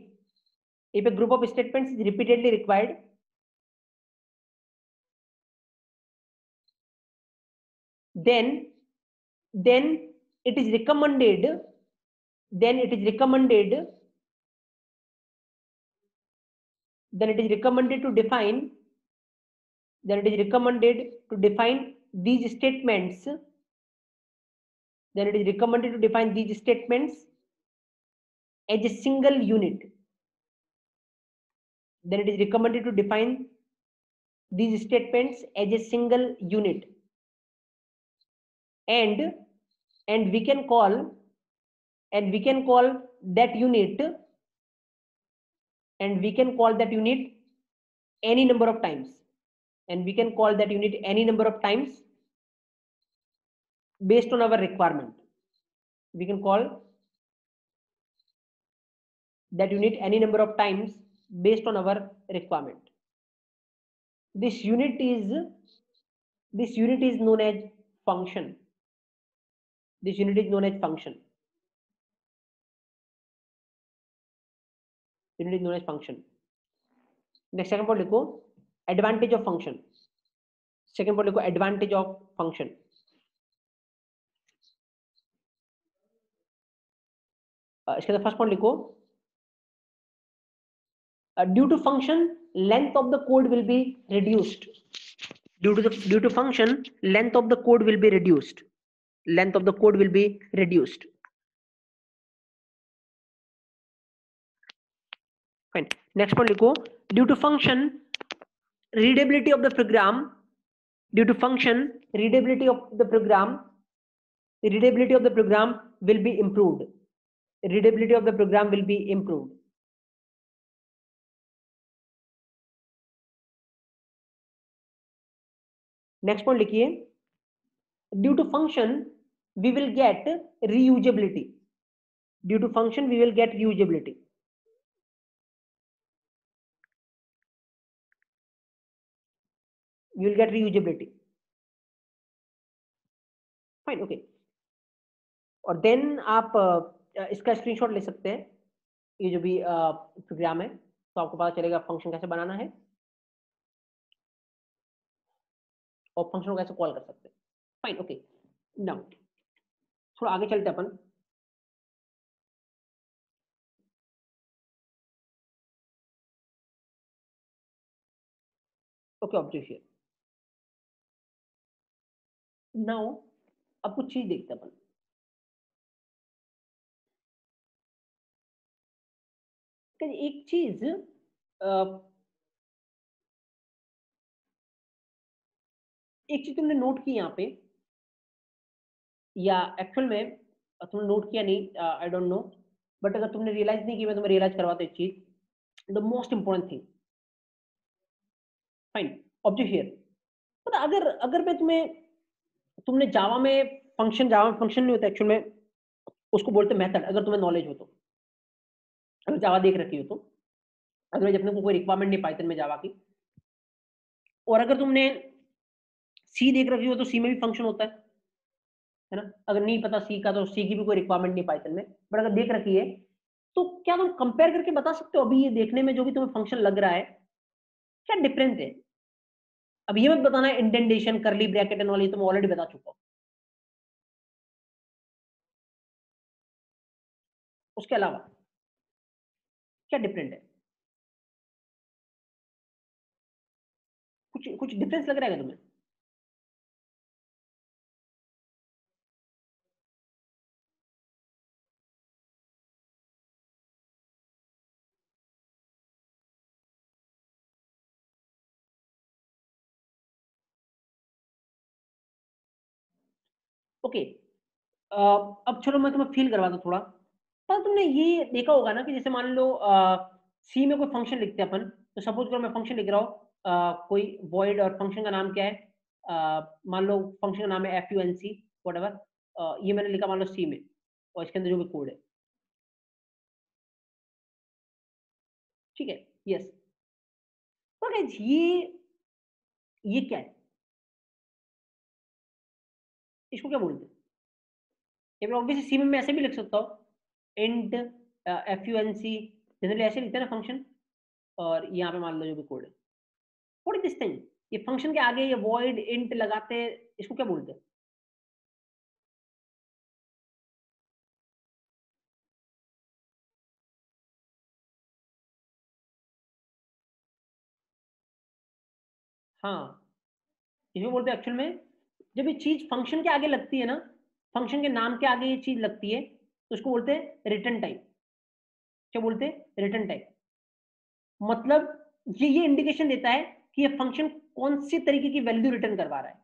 if a group of statements is repeatedly required, then it is recommended then it is recommended then it is recommended to define then it is recommended to define these statements then it is recommended to define these statements as a single unit then it is recommended to define these statements as a single unit, and we can call that unit any number of times based on our requirement. We can call that unit any number of times based on our requirement. This unit is known as function. This unit is known as function. Unit is known as function. Next, second point लिखो advantage of function. Second point लिखो advantage of function. इसके बाद फर्स्ट पॉइंट लिखो due to function length of the code will be reduced. Due to function length of the code will be reduced. Fine. Next point लिखो due to function readability of the program will be improved. Next point लिखिए due to function we will get reusability. you will get reusability. Fine, okay. और देन आप इसका स्क्रीनशॉट ले सकते हैं, ये जो भी प्रोग्राम है, तो आपको पता चलेगा फंक्शन कैसे बनाना है और फंक्शन को कैसे कॉल कर सकते हैं। Fine, okay. नाउ थोड़ा आगे चलते हैं अपन। Okay, object here. नाउ अब कुछ चीज देखते हैं अपन। एक चीज तुमने नोट की यहाँ पे, या एक्चुअल में तुमने नोट किया नहीं, आई डोंट नो, बट अगर तुमने रियलाइज नहीं किया, मैं तुम्हें रियलाइज करवाता एक चीज, the most important thing. Fine, object here. पता अगर अगर मैं तुमने जावा में फंक्शन नहीं होता एक्चुअल में, उसको बोलते मेथड। अगर तुम्हें नॉलेज हो तो, अगर जावा देख रखी हो तो, अदरवाइज अपने को कोई रिक्वायरमेंट नहीं पाइथन में जावा की। और अगर तुमने सी देख रखी हो तो सी में भी फंक्शन होता है ना। अगर नहीं पता सी का, तो सी की भी कोई रिक्वायरमेंट नहीं पाइथन में, बट अगर देख रखी है तो क्या तुम कंपेयर करके बता सकते हो अभी ये देखने में जो भी तुम्हें फंक्शन लग रहा है, क्या डिफरेंस है? अब ये मत बताना इंडेंटेशन, करली ब्रैकेट एंड ऑल, ये तो मैं ऑलरेडी बता चुका हूं। उसके अलावा क्या डिफरेंट है? कुछ कुछ डिफरेंस लग रहा है तुम्हें? ओके, अब चलो मैं तुम्हें फील करवा दूं थोड़ा। पर तुमने ये देखा होगा ना कि जैसे मान लो सी में कोई फंक्शन लिखते हैं अपन, तो सपोज करो मैं फंक्शन लिख रहा हूँ, कोई वॉइड, और फंक्शन का नाम क्या है, मान लो फंक्शन का नाम है func whatever, ये मैंने लिखा मान लो सी में, और इसके अंदर जो भी कोड है, ठीक है, यस। तो guys, ये क्या है? इसको क्या बोलते हैं? ये मैं ऑब्वियसली सी में मैं ऐसे भी लिख सकता हूँ, इंट func, जनरली ऐसे लिखते हैं ना फंक्शन, और यहाँ पे मान लो जो भी कोड है। What is this thing? ये फंक्शन के आगे ये वॉइड इंट लगाते हैं, इसको क्या बोलते हैं? हाँ, इसको बोलते हैं एक्चुअल में, जब ये चीज फंक्शन के आगे लगती है ना, फंक्शन के नाम के आगे ये चीज लगती है, तो उसको बोलते हैं रिटर्न टाइप। क्या बोलते हैं? Return type. मतलब ये इंडिकेशन देता है कि ये फंक्शन कौन सी तरीके की वैल्यू रिटर्न करवा रहा है।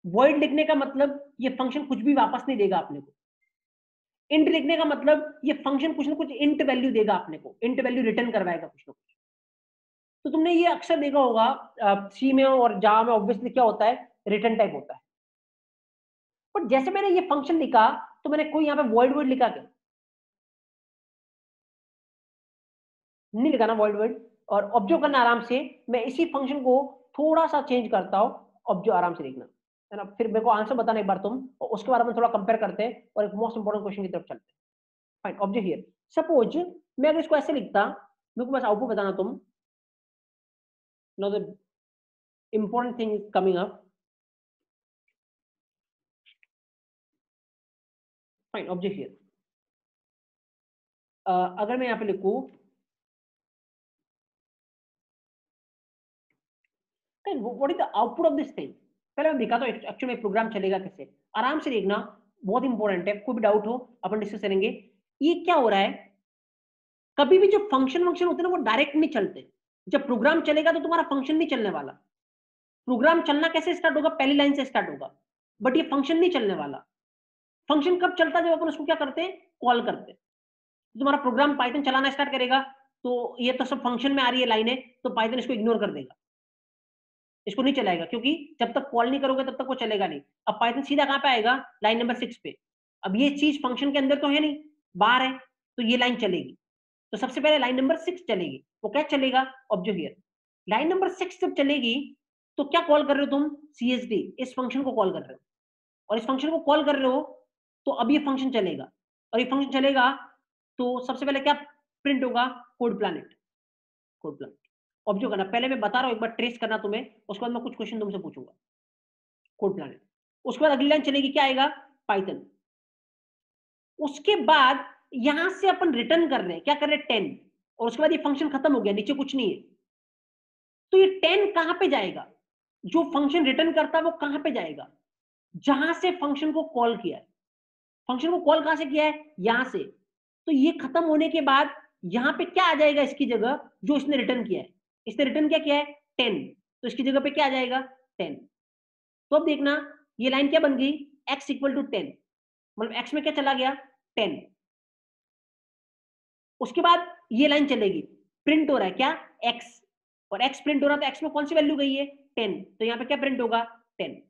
वॉइड लिखने का मतलब ये फंक्शन कुछ भी वापस नहीं देगा अपने को। इंट लिखने का मतलब ये फंक्शन कुछ ना कुछ इंट वैल्यू देगा अपने को, इंट वैल्यू रिटर्न करवाएगा कुछ ना कुछ। तो तुमने ये अक्सर देखा होगा सी में और जावा में, ऑब्वियसली क्या होता है, रिटर्न टाइप होता है। पर जैसे मैंने ये फंक्शन लिखा, तो मैंने कोई यहाँ पे वॉइड वर्ड लिखा क्या? नहीं लिखा ना वॉइड वर्ड। और ऑब्जर्व करना आराम से, मैं इसी फंक्शन को थोड़ा सा चेंज करता हूँ, ऑब्जर्व आराम से देखना, है ना। फिर मेरे को आंसर बताना एक बार तुम, और उसके बारे में थोड़ा कंपेयर करते हैं और एक मोस्ट इंपोर्टेंट क्वेश्चन की तरफ चलते हैं। Fine, observe here. सपोज मैं अगर इसको ऐसे लिखता, मेरे को बस आउटपुट बताना तुम। Now the important thing is coming up. Fine, observe here. अगर मैं यहाँ पे लिखूं, what is the output of this thing, पहले मैं दिखाता हूँ एक्चुअली में प्रोग्राम चलेगा कैसे। आराम से देखना, बहुत इंपॉर्टेंट है, कोई भी डाउट हो अपन डिस्कस करेंगे। ये क्या हो रहा है, कभी भी जो फंक्शन होते हैं ना, वो डायरेक्ट नहीं चलते। जब प्रोग्राम चलेगा तो तुम्हारा फंक्शन नहीं चलने वाला। प्रोग्राम चलना कैसे स्टार्ट होगा, पहली लाइन से स्टार्ट होगा, बट ये फंक्शन नहीं चलने वाला। फंक्शन कब चलता है, जब अपन उसको क्या करते हैं, कॉल करते हैं। तुम्हारा प्रोग्राम पाइथन चलाना स्टार्ट करेगा, तो ये तो सब फंक्शन में आ रही है लाइनें, तो पाइथन इसको इग्नोर कर देगा, इसको नहीं चलाएगा, क्योंकि जब तक कॉल नहीं करोगे तब तक वो चलेगा नहीं। अब पाइथन सीधा कहां पे आएगा, लाइन नंबर 6 पे। अब ये चीज फंक्शन के अंदर तो है नहीं, बाहर है, तो ये लाइन चलेगी। तो सबसे पहले लाइन नंबर 6 चलेगी। वो क्या चलेगा, ऑब्जर्व हियर। लाइन नंबर 6 जब चलेगी, तो क्या कॉल कर रहे हो तुम? CSD, इस फंक्शन को कॉल कर रहे हो, और इस फंक्शन को कॉल कर रहे हो तो अब ये फंक्शन चलेगा, और ये फंक्शन चलेगा तो सबसे पहले क्या प्रिंट होगा? Code planet. Code planet observe करना, पहले मैं बता रहा हूं, एक बार ट्रेस करना तुम्हें, उसके बाद मैं कुछ क्वेश्चन तुमसे पूछूंगा। कोड प्लैनेट, उसके बाद अगली लाइन चलेगी, क्या आएगा? पाइथन। उसके बाद यहां से अपन रिटर्न कर रहे हैं, क्या कर रहे हैं? 10, और उसके बाद ये फंक्शन खत्म हो गया, नीचे कुछ नहीं है। तो ये 10 कहां पे जाएगा? जो फंक्शन रिटर्न करता है वो कहां पे जाएगा? जहां से फंक्शन को कॉल किया है। फंक्शन को कॉल कहां से किया है? यहां से। तो ये खत्म होने के बाद यहां पे क्या आ जाएगा इसकी जगह? जो इसने रिटर्न किया है, इसने रिटर्न क्या किया है? 10, तो इसकी जगह पे क्या आ जाएगा? 10। तो अब देखना, ये लाइन क्या बन गई? x इक्वल टू 10, मतलब x में क्या चला गया? 10। उसके बाद ये लाइन चलेगी, प्रिंट हो रहा है क्या? x, और x प्रिंट हो रहा है, तो x में कौन सी वैल्यू गई है? 10, तो यहां पे क्या प्रिंट होगा? 10।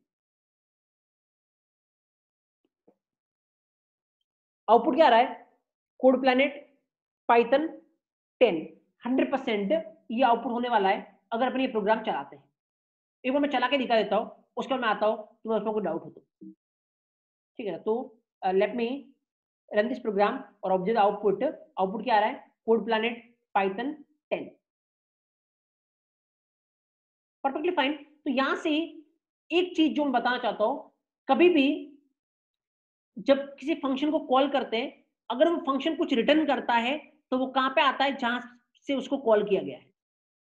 आउटपुट क्या आ रहा है? कोड प्लैनेट पाइथन 10, 100% ये आउटपुट होने वाला है अगर अपन ये प्रोग्राम चलाते हैं। एक बार मैं चला के दिखा देता हूं, उसके बाद मैं आता हूं, तुम्हें उसमें कोई डाउट हो तो। ठीक है ना? तो let me run this program और ऑब्जर्व आउटपुट। आउटपुट क्या आ रहा है? Code planet Python 10, perfectly fine. तो यहां से एक चीज जो मैं बताना चाहता हूं, कभी भी जब किसी फंक्शन को कॉल करते हैं, अगर वो फंक्शन कुछ रिटर्न करता है तो वो कहां पे आता है? जहां से उसको कॉल किया गया है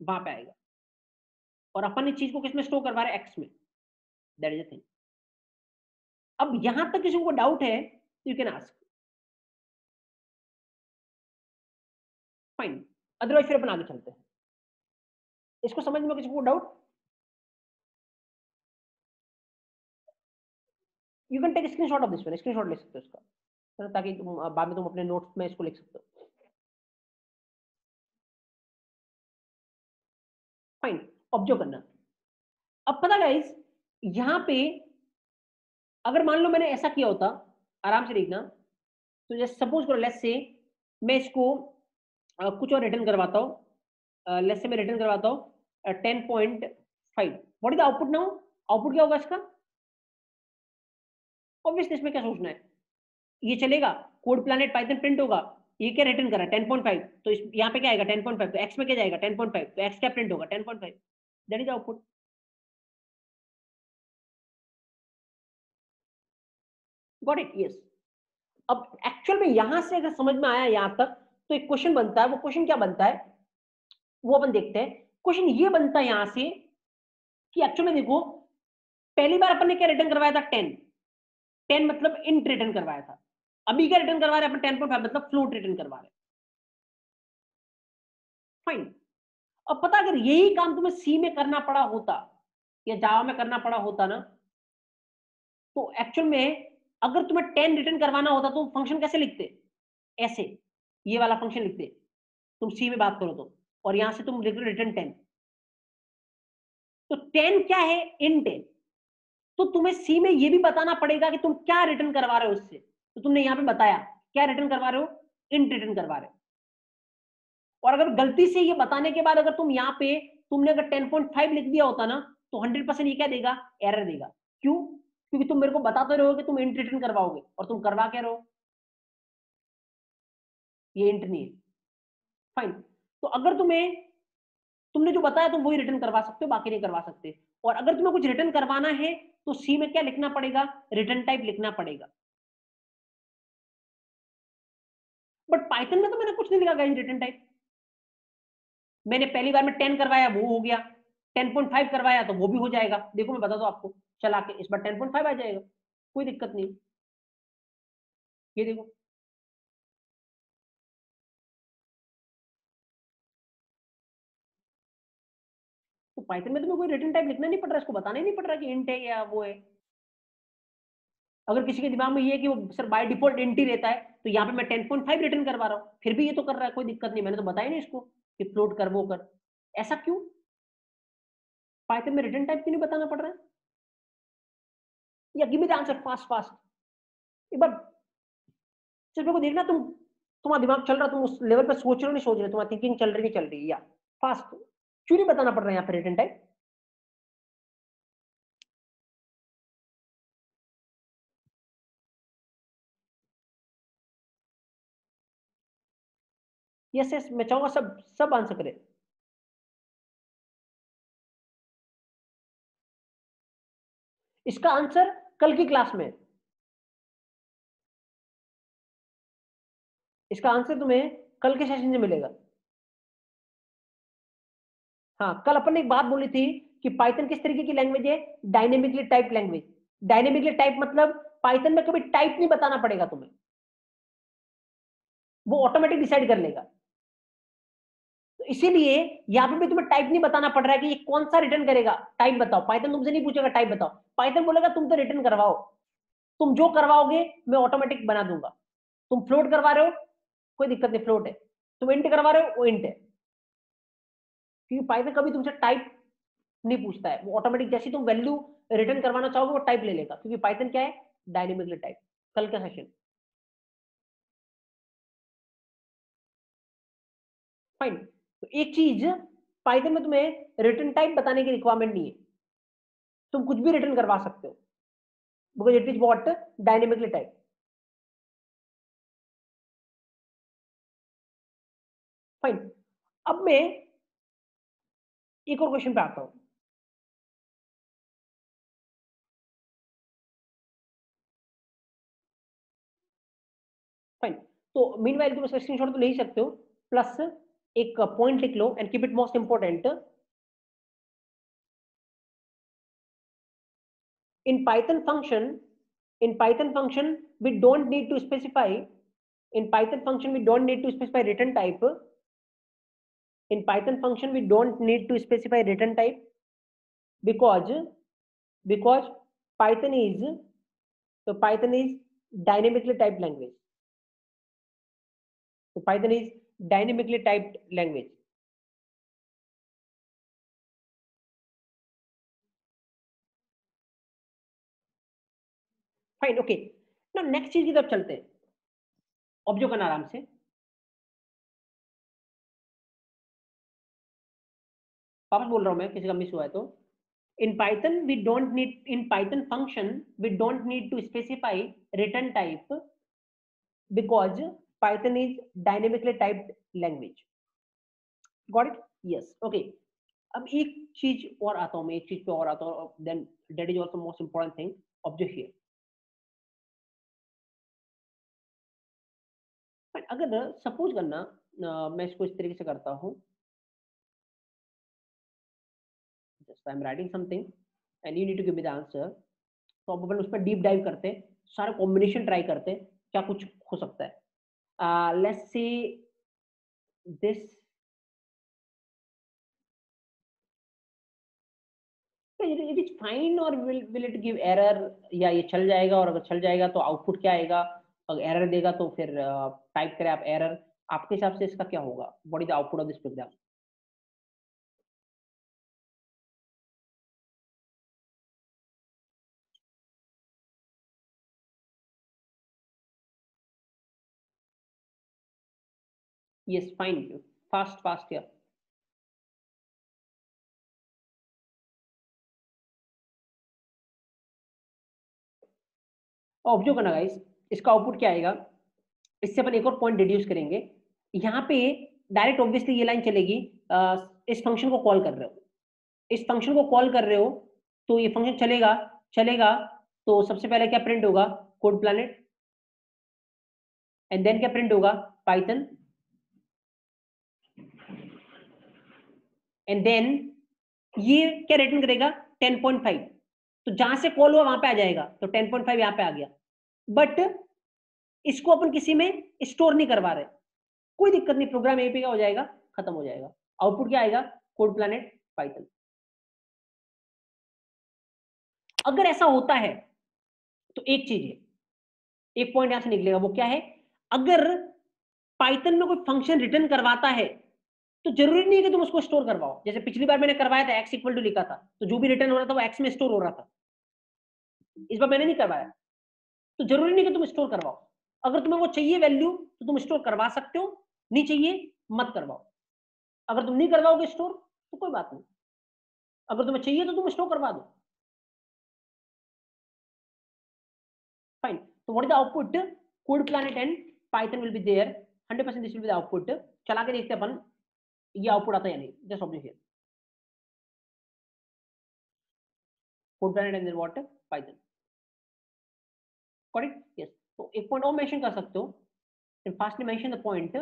वहां पे आएगा, और अपन इस चीज को किसमें स्टोर करवा रहे हैं? एक्स में। That is the thing. अब यहां तक किसी को डाउट है तो you can ask, fine, otherwise फिर अपन आगे चलते हैं। इसको समझ में किसी को doubt? You can take screenshot of this one, screenshot ले सकते हो इसका, है ना? ताकि तुम बाद में तुम अपने नोट्स में इसको लिख सकते हो। फाइन, ऑब्जर्व करना। अब पता गाइस, यहां पे अगर मान लो मैंने ऐसा किया होता, आराम से देखना, तो जैसे सपोज करो, लेट्स से मैं इसको कुछ और रिटर्न करवाता हूँ, लेट्स से मैं रिटर्न करवाता हूँ 10.5। What is the output now? Output क्या होगा इसका? ऑब्वियसली इसमें क्या सोचना है, ये चलेगा, कोड प्लैनेट पाइथन प्रिंट होगा, ये क्या रिटर्न कर रहा है? 10.5, तो इस यहाँ पे क्या आएगा? 10.5, तो एक्स में क्या जाएगा? 10.5, तो एक्स क्या प्रिंट होगा? 10.5। That is output. Got it? Yes. अब एक्चुअल में यहां से अगर समझ में आया यहां तक, तो एक क्वेश्चन बनता है, वो क्वेश्चन क्या बनता है वो अपन देखते हैं। क्वेश्चन ये बनता है यहां से कि एक्चुअल में देखो, पहली बार अपन ने क्या रिटर्न करवाया था? 10। 10 मतलब इंट रिटर्न करवाया था। अभी क्या रिटर्न करवा रहे हैं अपन? 10.5 मतलब फ्लोट रिटर्न करवा रहे हैं। फाइन। अब पता, अगर यही काम तुम्हें सी में करना पड़ा होता या जावा में करना पड़ा होता ना, तो एक्चुअल में अगर तुम्हें 10 रिटर्न करवाना होता तो फंक्शन कैसे लिखते? ऐसे, ये वाला फंक्शन लिखते तुम सी में बात करो तो, और यहां से तुम लिख रहे रिटर्न 10। तो 10 क्या है? इंट है। तो तुम्हें सी में ये भी बताना पड़ेगा कि तुम क्या रिटर्न करवा रहे हो उससे। तो तुमने यहां पे बताया क्या रिटर्न करवा रहे हो? इंट रिटर्न करवा रहे हो। और अगर गलती से ये बताने के बाद अगर तुम यहाँ पे तुमने अगर 10.5 लिख दिया होता ना, तो 100% ये क्या देगा? एरर देगा। क्यों? क्योंकि तुम मेरे को बताते रहो कि तुम इंट रिटर्न करवाओगे, और तुम करवा क्या रहो? ये इंट नहीं है। फाइन। तो अगर तुमने जो बताया तुम वही रिटर्न करवा सकते हो, बाकी नहीं करवा सकते। और अगर तुम्हें कुछ रिटर्न करवाना है तो सी में क्या लिखना पड़ेगा? रिटर्न टाइप लिखना पड़ेगा। बट पाइथन में तो मैंने कुछ नहीं लिखा गाइस रिटर्न टाइप। मैंने पहली बार में 10 करवाया, वो हो गया। 10.5 करवाया तो वो भी हो जाएगा। देखो मैं बता दूं आपको, चला के इस बार 10.5 आ जाएगा, कोई दिक्कत नहीं। ये देखो, तो पाइथन में तुम्हें कोई रिटर्न टाइप लिखना नहीं पड़ रहा, इसको बताना ही नहीं पड़ रहा कि इंट है या वो है। अगर किसी के दिमाग में ये है कि वो सर बाय डिफॉल्ट इंट ही रहता है, तो यहाँ पे मैं 10.5 रिटर्न करवा रहा हूँ, फिर भी ये तो कर रहा है, कोई दिक्कत नहीं। मैंने तो बताया नहीं इसको कि फ्लोट कर, वो कर। ऐसा क्यों? पाइथन में रिटर्न टाइप क्यों नहीं बताना पड़ रहा है? या give me the answer fast fast. एक बार सिर्फ मेरे को देखना, तुम्हारा दिमाग चल रहा, तुम उस लेवल पे सोच रहे हो नहीं सोच रहे, तुम्हारी थिंकिंग चल रही नहीं चल रही, या फास्ट। क्यों नहीं बताना पड़ रहा है यहाँ पे रिटर्न टाइप? यस यस, मैं चाहूंगा सब सब आंसर करें। इसका आंसर कल की क्लास में, इसका आंसर तुम्हें कल के सेशन में मिलेगा। हाँ, कल अपन ने एक बात बोली थी कि पाइथन किस तरीके की लैंग्वेज है, dynamically type language. Dynamically type मतलब पाइथन में कभी टाइप नहीं बताना पड़ेगा तुम्हें, वो ऑटोमेटिक डिसाइड कर लेगा। तो इसीलिए यहाँ पे भी तुम्हें टाइप नहीं बताना पड़ रहा है कि ये कौन सा रिटर्न करेगा, टाइप बताओ। पाइथन तुमसे नहीं पूछेगा टाइप बताओ, पाइथन बोलेगा तुम तो रिटर्न करवाओ, तुम जो करवाओगे मैं ऑटोमेटिक बना दूंगा। तुम फ्लोट करवा रहे हो, कोई दिक्कत नहीं, फ्लोट है। तुम इंट करवा रहे हो, वो इंट है। क्योंकि पाइथन कभी तुमसे टाइप नहीं पूछता है, वो ऑटोमेटिक जैसे तुम वैल्यू रिटर्न करवाना चाहोगे वो टाइप ले लेगा, क्योंकि पाइथन क्या है, डायनेमिकली टाइप। कल का सेशन फाइन। तो एक चीज, पाइथन में तुम्हें रिटर्न टाइप बताने की रिक्वायरमेंट नहीं है, तुम कुछ भी रिटर्न करवा सकते हो, because it is what, dynamically type. Fine. अब मैं एक और क्वेश्चन पे आता हूं। फाइन। तो मीन वाइल तुम इसका स्क्रीनशॉट तो ले ही सकते हो, प्लस एक पॉइंट लिख लो and keep it most important. in python function in python function we don't need to specify in python function we don't need to specify return type. In python function we don't need to specify return type because because python is so python is dynamically typed language. So python is dynamically typed language. Fine, okay. ना नेक्स्ट चीज की तरफ चलते हैं, ऑब्जर्व करना आराम से। वापस बोल रहा हूं मैं, किसी का मिस हुआ है तो। In python function we don't need to specify return type because python is dynamically typed language. Got it? Yes, okay. अब एक चीज और आता हूं मैं, एक चीज पे और आता हूं, then that is also most important thing. Observe here. But अगर सपोज करना मैं इसको इस तरीके से करता हूं, just I am writing something and you need to give me the answer. तो अब अपन उस पर डीप डाइव करते हैं, सारे कॉम्बिनेशन ट्राई करते हैं, क्या कुछ हो सकता है। Let's see this. It is fine और विल इट गिव एरर, या ये चल जाएगा, और अगर चल जाएगा तो आउटपुट क्या आएगा, अगर एरर देगा तो फिर टाइप करें आप एरर। आपके हिसाब से इसका क्या होगा, what is the output of this program? Yes fine, fast fast या ऑब्जर्व करना गाइस, इसका आउटपुट क्या आएगा। इससे अपन एक और पॉइंट डिड्यूस करेंगे। यहाँ पे डायरेक्ट ऑब्वियसली ये लाइन चलेगी, इस फंक्शन को कॉल कर रहे हो, इस फंक्शन को कॉल कर रहे हो, तो ये फंक्शन चलेगा, चलेगा। तो सबसे पहले क्या प्रिंट होगा, कोड प्लैनेट, एंड देन क्या प्रिंट होगा, पाइथन, एंड देन ये क्या रिटर्न करेगा, 10.5। तो जहां से कॉल हुआ वहां पे आ जाएगा, तो 10.5 यहां पे आ गया। बट इसको अपन किसी में स्टोर नहीं करवा रहे, कोई दिक्कत नहीं, प्रोग्राम एपी का हो जाएगा, खत्म हो जाएगा। आउटपुट क्या आएगा, कोड प्लैनेट पाइथन। अगर ऐसा होता है तो एक चीज है, एक पॉइंट यहां से निकलेगा, वो क्या है, अगर पाइथन में कोई फंक्शन रिटर्न करवाता है तो जरूरी नहीं है कि तुम उसको स्टोर करवाओ। जैसे पिछली बार मैंने करवाया था, एक्स इक्वल टू लिखा था, तो जो भी रिटर्न हो रहा था वो एक्स में स्टोर हो रहा था। इस बार मैंने नहीं करवाया, तो जरूरी नहीं कि तुम स्टोर करवाओ। अगर तुम्हें वो चाहिए वैल्यू तो तुम स्टोर करवा सकते हो, नहीं चाहिए मत करवाओ। अगर तुम नहीं करवाओगे स्टोर तो कोई बात नहीं, अगर तुम्हें चाहिए तो तुम स्टोर करवा दो। फाइन। तो what is the output, code planet and Python will be there. 100% this will be the output. चला के देखते हैं अपन ये आउटपुट आता है या नहीं। Just observe here code planet and then what Python. Got it? Yes. तो एक पॉइंट और मेंशन कर सकते हो, and fastly mention the point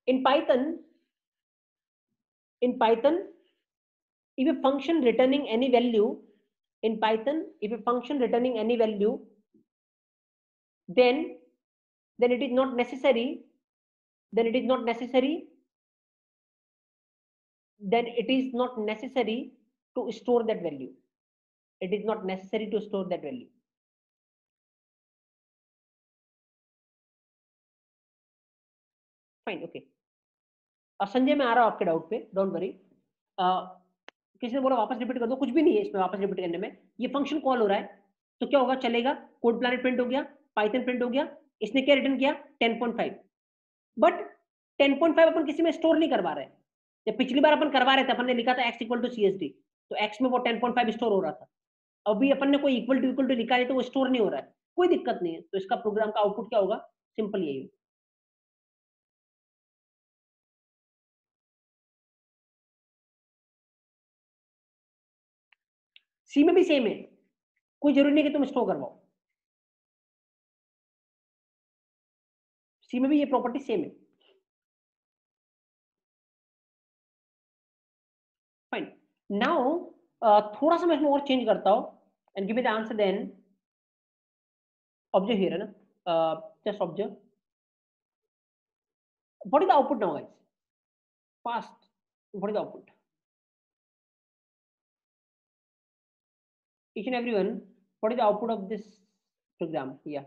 in python if a function returning any value in python if a function returning any value then it is not necessary then it is not necessary to store that value. It is not necessary to store that value. Fine, okay. Sanjay मैं आ रहा हूं आपके डाउट पे, डोंट वरी। किसी ने बोला वापस रिपीट कर दो, कुछ भी नहीं है इसमें वापस रिपीट करने में। ये फंक्शन कॉल हो रहा है तो क्या होगा, चलेगा, कोड प्लानट प्रिंट हो गया, पाइथन प्रिंट हो गया। इसने क्या रिटर्न किया 10.5, बट 10.5 अपन किसी में स्टोर नहीं करवा रहे। जब पिछली बार अपन करवा रहे थे अपन ने लिखा था x इक्वल टू CSD, तो x में वो 10.5 स्टोर हो रहा था। अभी अपन ने कोई इक्वल टू लिखा है तो वो स्टोर नहीं हो रहा है, कोई दिक्कत नहीं है। तो इसका प्रोग्राम का आउटपुट क्या होगा, सिंपल यही। सी में भी सेम है, कोई जरूरी नहीं कि तुम स्टोर करवाओ। सी में भी ये प्रॉपर्टी सेम है। फाइन, नाउ थोड़ा सा मैं इसमें और चेंज करता हूं and give me the answer then. Observe here है ना, just observe what is the output now guys, fast, what is the output each and everyone, what is the output of this program? Yeah,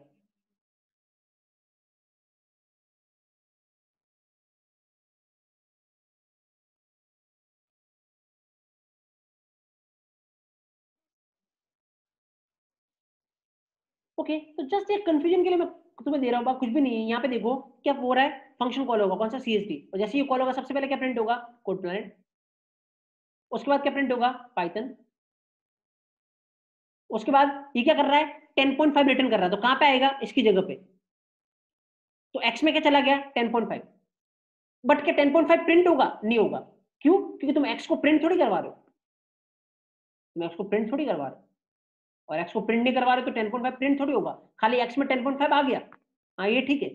okay. तो जस्ट एक कंफ्यूजन के लिए मैं तुम्हें दे रहा हूँ, कुछ भी नहीं है। यहाँ पे देखो क्या हो रहा है, फंक्शन कॉल होगा, कौन सा CSD, और जैसे ये कॉल होगा सबसे पहले क्या प्रिंट होगा, कोड प्लानट। उसके बाद क्या प्रिंट होगा, पाइथन। उसके बाद ये क्या कर रहा है, 10.5 रिटर्न कर रहा है, तो कहां पे आएगा, इसकी जगह पे। तो x में क्या चला गया 10.5, बट क्या 10.5 प्रिंट होगा, नहीं होगा। क्यों, क्योंकि तुम x को प्रिंट थोड़ी करवा रहे हो, तुम x को प्रिंट थोड़ी करवा रहे हो, और x को प्रिंट नहीं करवा रहे तो 10.5 प्रिंट थोड़ी होगा। खाली x में 10.5 आ गया, हाँ ये ठीक है,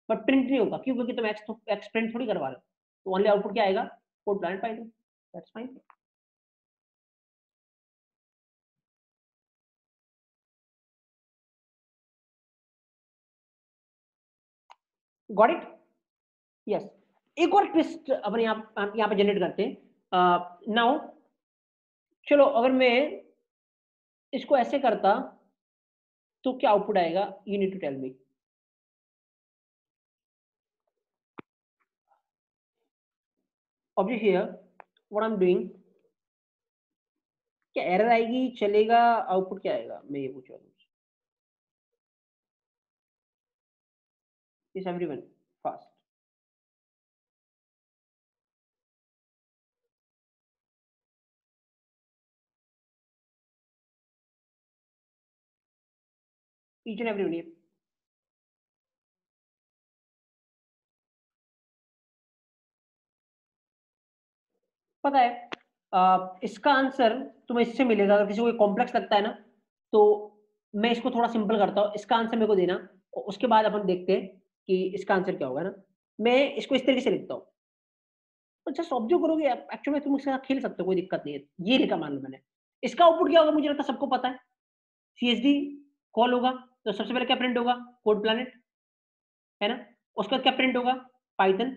बट प्रिंट नहीं होगा। क्यों, क्योंकि तुम x प्रिंट थोड़ी करवा रहे हो। तो ओनली आउटपुट क्या आएगा, code planet Python, that's fine. Got it? Yes. एक और ट्विस्ट अपन यहाँ पे जनरेट करते हैं। नाउ चलो अगर मैं इसको ऐसे करता तो क्या आउटपुट आएगा, you need to tell me. Object here what I am doing, क्या एरर आएगी, चलेगा, आउटपुट क्या आएगा, मैं ये पूछ रहा हूँ। Is everyone fast? Each and everyone, ये पता है इसका आंसर तुम्हें इससे मिलेगा। अगर किसी को कॉम्प्लेक्स लगता है ना, तो मैं इसको थोड़ा सिंपल करता हूँ, इसका आंसर मेरे को देना, और उसके बाद अपन देखते हैं कि इसका आंसर क्या होगा ना। मैं इसको इस तरीके से लिखता हूँ, तो जस्ट ऑब्जर्व करोगे, एक्चुअली तुम इसके साथ खेल सकते हो, कोई दिक्कत नहीं है। ये लिखा मान लो मैंने, इसका आउटपुट क्या होगा, मुझे लगता है सबको पता है। CSD कॉल होगा तो सबसे पहले क्या प्रिंट होगा, कोड प्लानट, है ना। उसके बाद क्या प्रिंट होगा, पाइथन।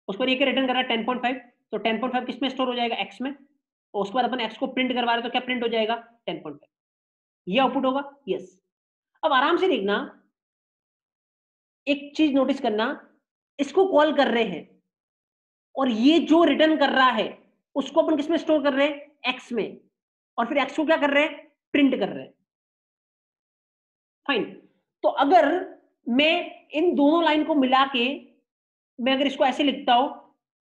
उसके बाद ये क्या रिटर्न कर रहा है 10.5, तो 10.5 किस में स्टोर हो जाएगा, x में। और उसके बाद अपन x को प्रिंट करवा रहे हैं तो क्या प्रिंट हो जाएगा 10.5, ये आउटपुट होगा। यस। अब आराम से देखना, एक चीज नोटिस करना, इसको कॉल कर रहे हैं और ये जो रिटर्न कर रहा है उसको अपन किस में स्टोर कर रहे हैं, x में, और फिर x को क्या कर रहे हैं, प्रिंट कर रहे हैं। फाइन। तो अगर मैं इन दोनों लाइन को मिला के, मैं अगर इसको ऐसे लिखता हूं,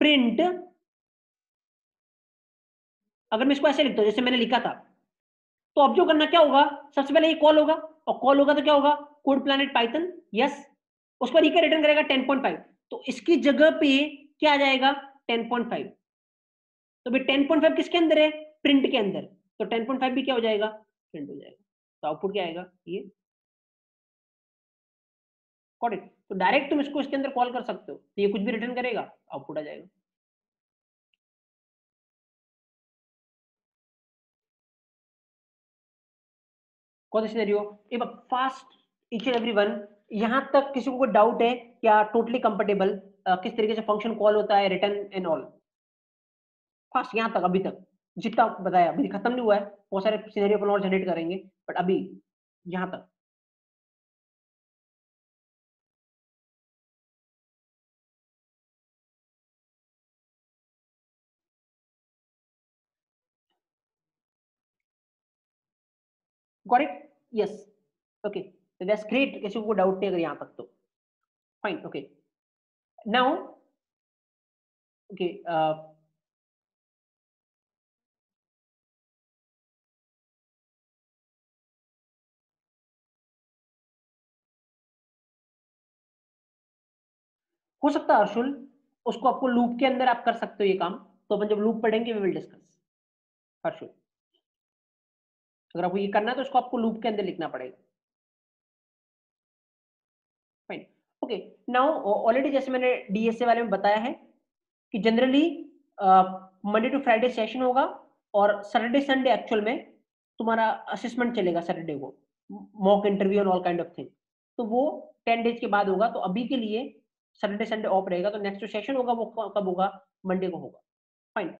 प्रिंट, अगर मैं इसको ऐसे लिखता हूं जैसे मैंने लिखा था, तो ऑब्जर्व करना क्या होगा, सबसे पहले ये कॉल होगा, और कॉल होगा तो क्या होगा, कोड प्लैनेट पाइथन, यस, उस पर क्या रिटर्न करेगा 10.5, तो इसकी जगह पे क्या आ जाएगा 10.5, तो भाई 10.5 किसके अंदर है, प्रिंट के अंदर, तो 10.5 भी क्या हो जाएगा, प्रिंट हो जाएगा, तो आउटपुट क्या आएगा ये, गॉट इट। तो डायरेक्ट तुम इसको इसके अंदर कॉल कर सकते हो, तो ये कुछ भी रिटर्न करेगा, आउटपुट आ जाएगा। कौन सा सिनेरियो, एक fast each and every one, यहां तक किसी को कोई डाउट है क्या, टोटली कंफर्टेबल, किस तरीके से फंक्शन कॉल होता है, रिटर्न एंड ऑल, फास्ट यहां तक, अभी तक जितना आपको बताया, अभी खत्म नहीं हुआ है, बहुत सारे सिनेरियो अपन और जनरेट करेंगे, बट अभी यहां तक। Got it, yes, okay, that's great, किसी को डाउट नहीं अगर यहां तक तो फाइन, ओके, नाउ ओके, हो सकता है अर्शुल, उसको आपको लूप के अंदर आप कर सकते हो ये काम, तो अपन जब लूप पढ़ेंगे वी विल डिस्कस अर्शुल, अगर आपको ये करना है तो उसको आपको लूप के अंदर लिखना पड़ेगा, फाइन, ओके, नाउ ऑलरेडी जैसे मैंने डीएसए वाले में बताया है कि generally Monday to Friday session होगा, और सैटरडे संडे एक्चुअल में तुम्हारा असेसमेंट चलेगा, सैटरडे को mock interview and all kind of thing, तो वो 10 डेज के बाद होगा, तो अभी के लिए सैटरडे संडे ऑफ रहेगा, तो नेक्स्ट जो सेशन होगा वो कब होगा, मंडे को होगा, फाइन,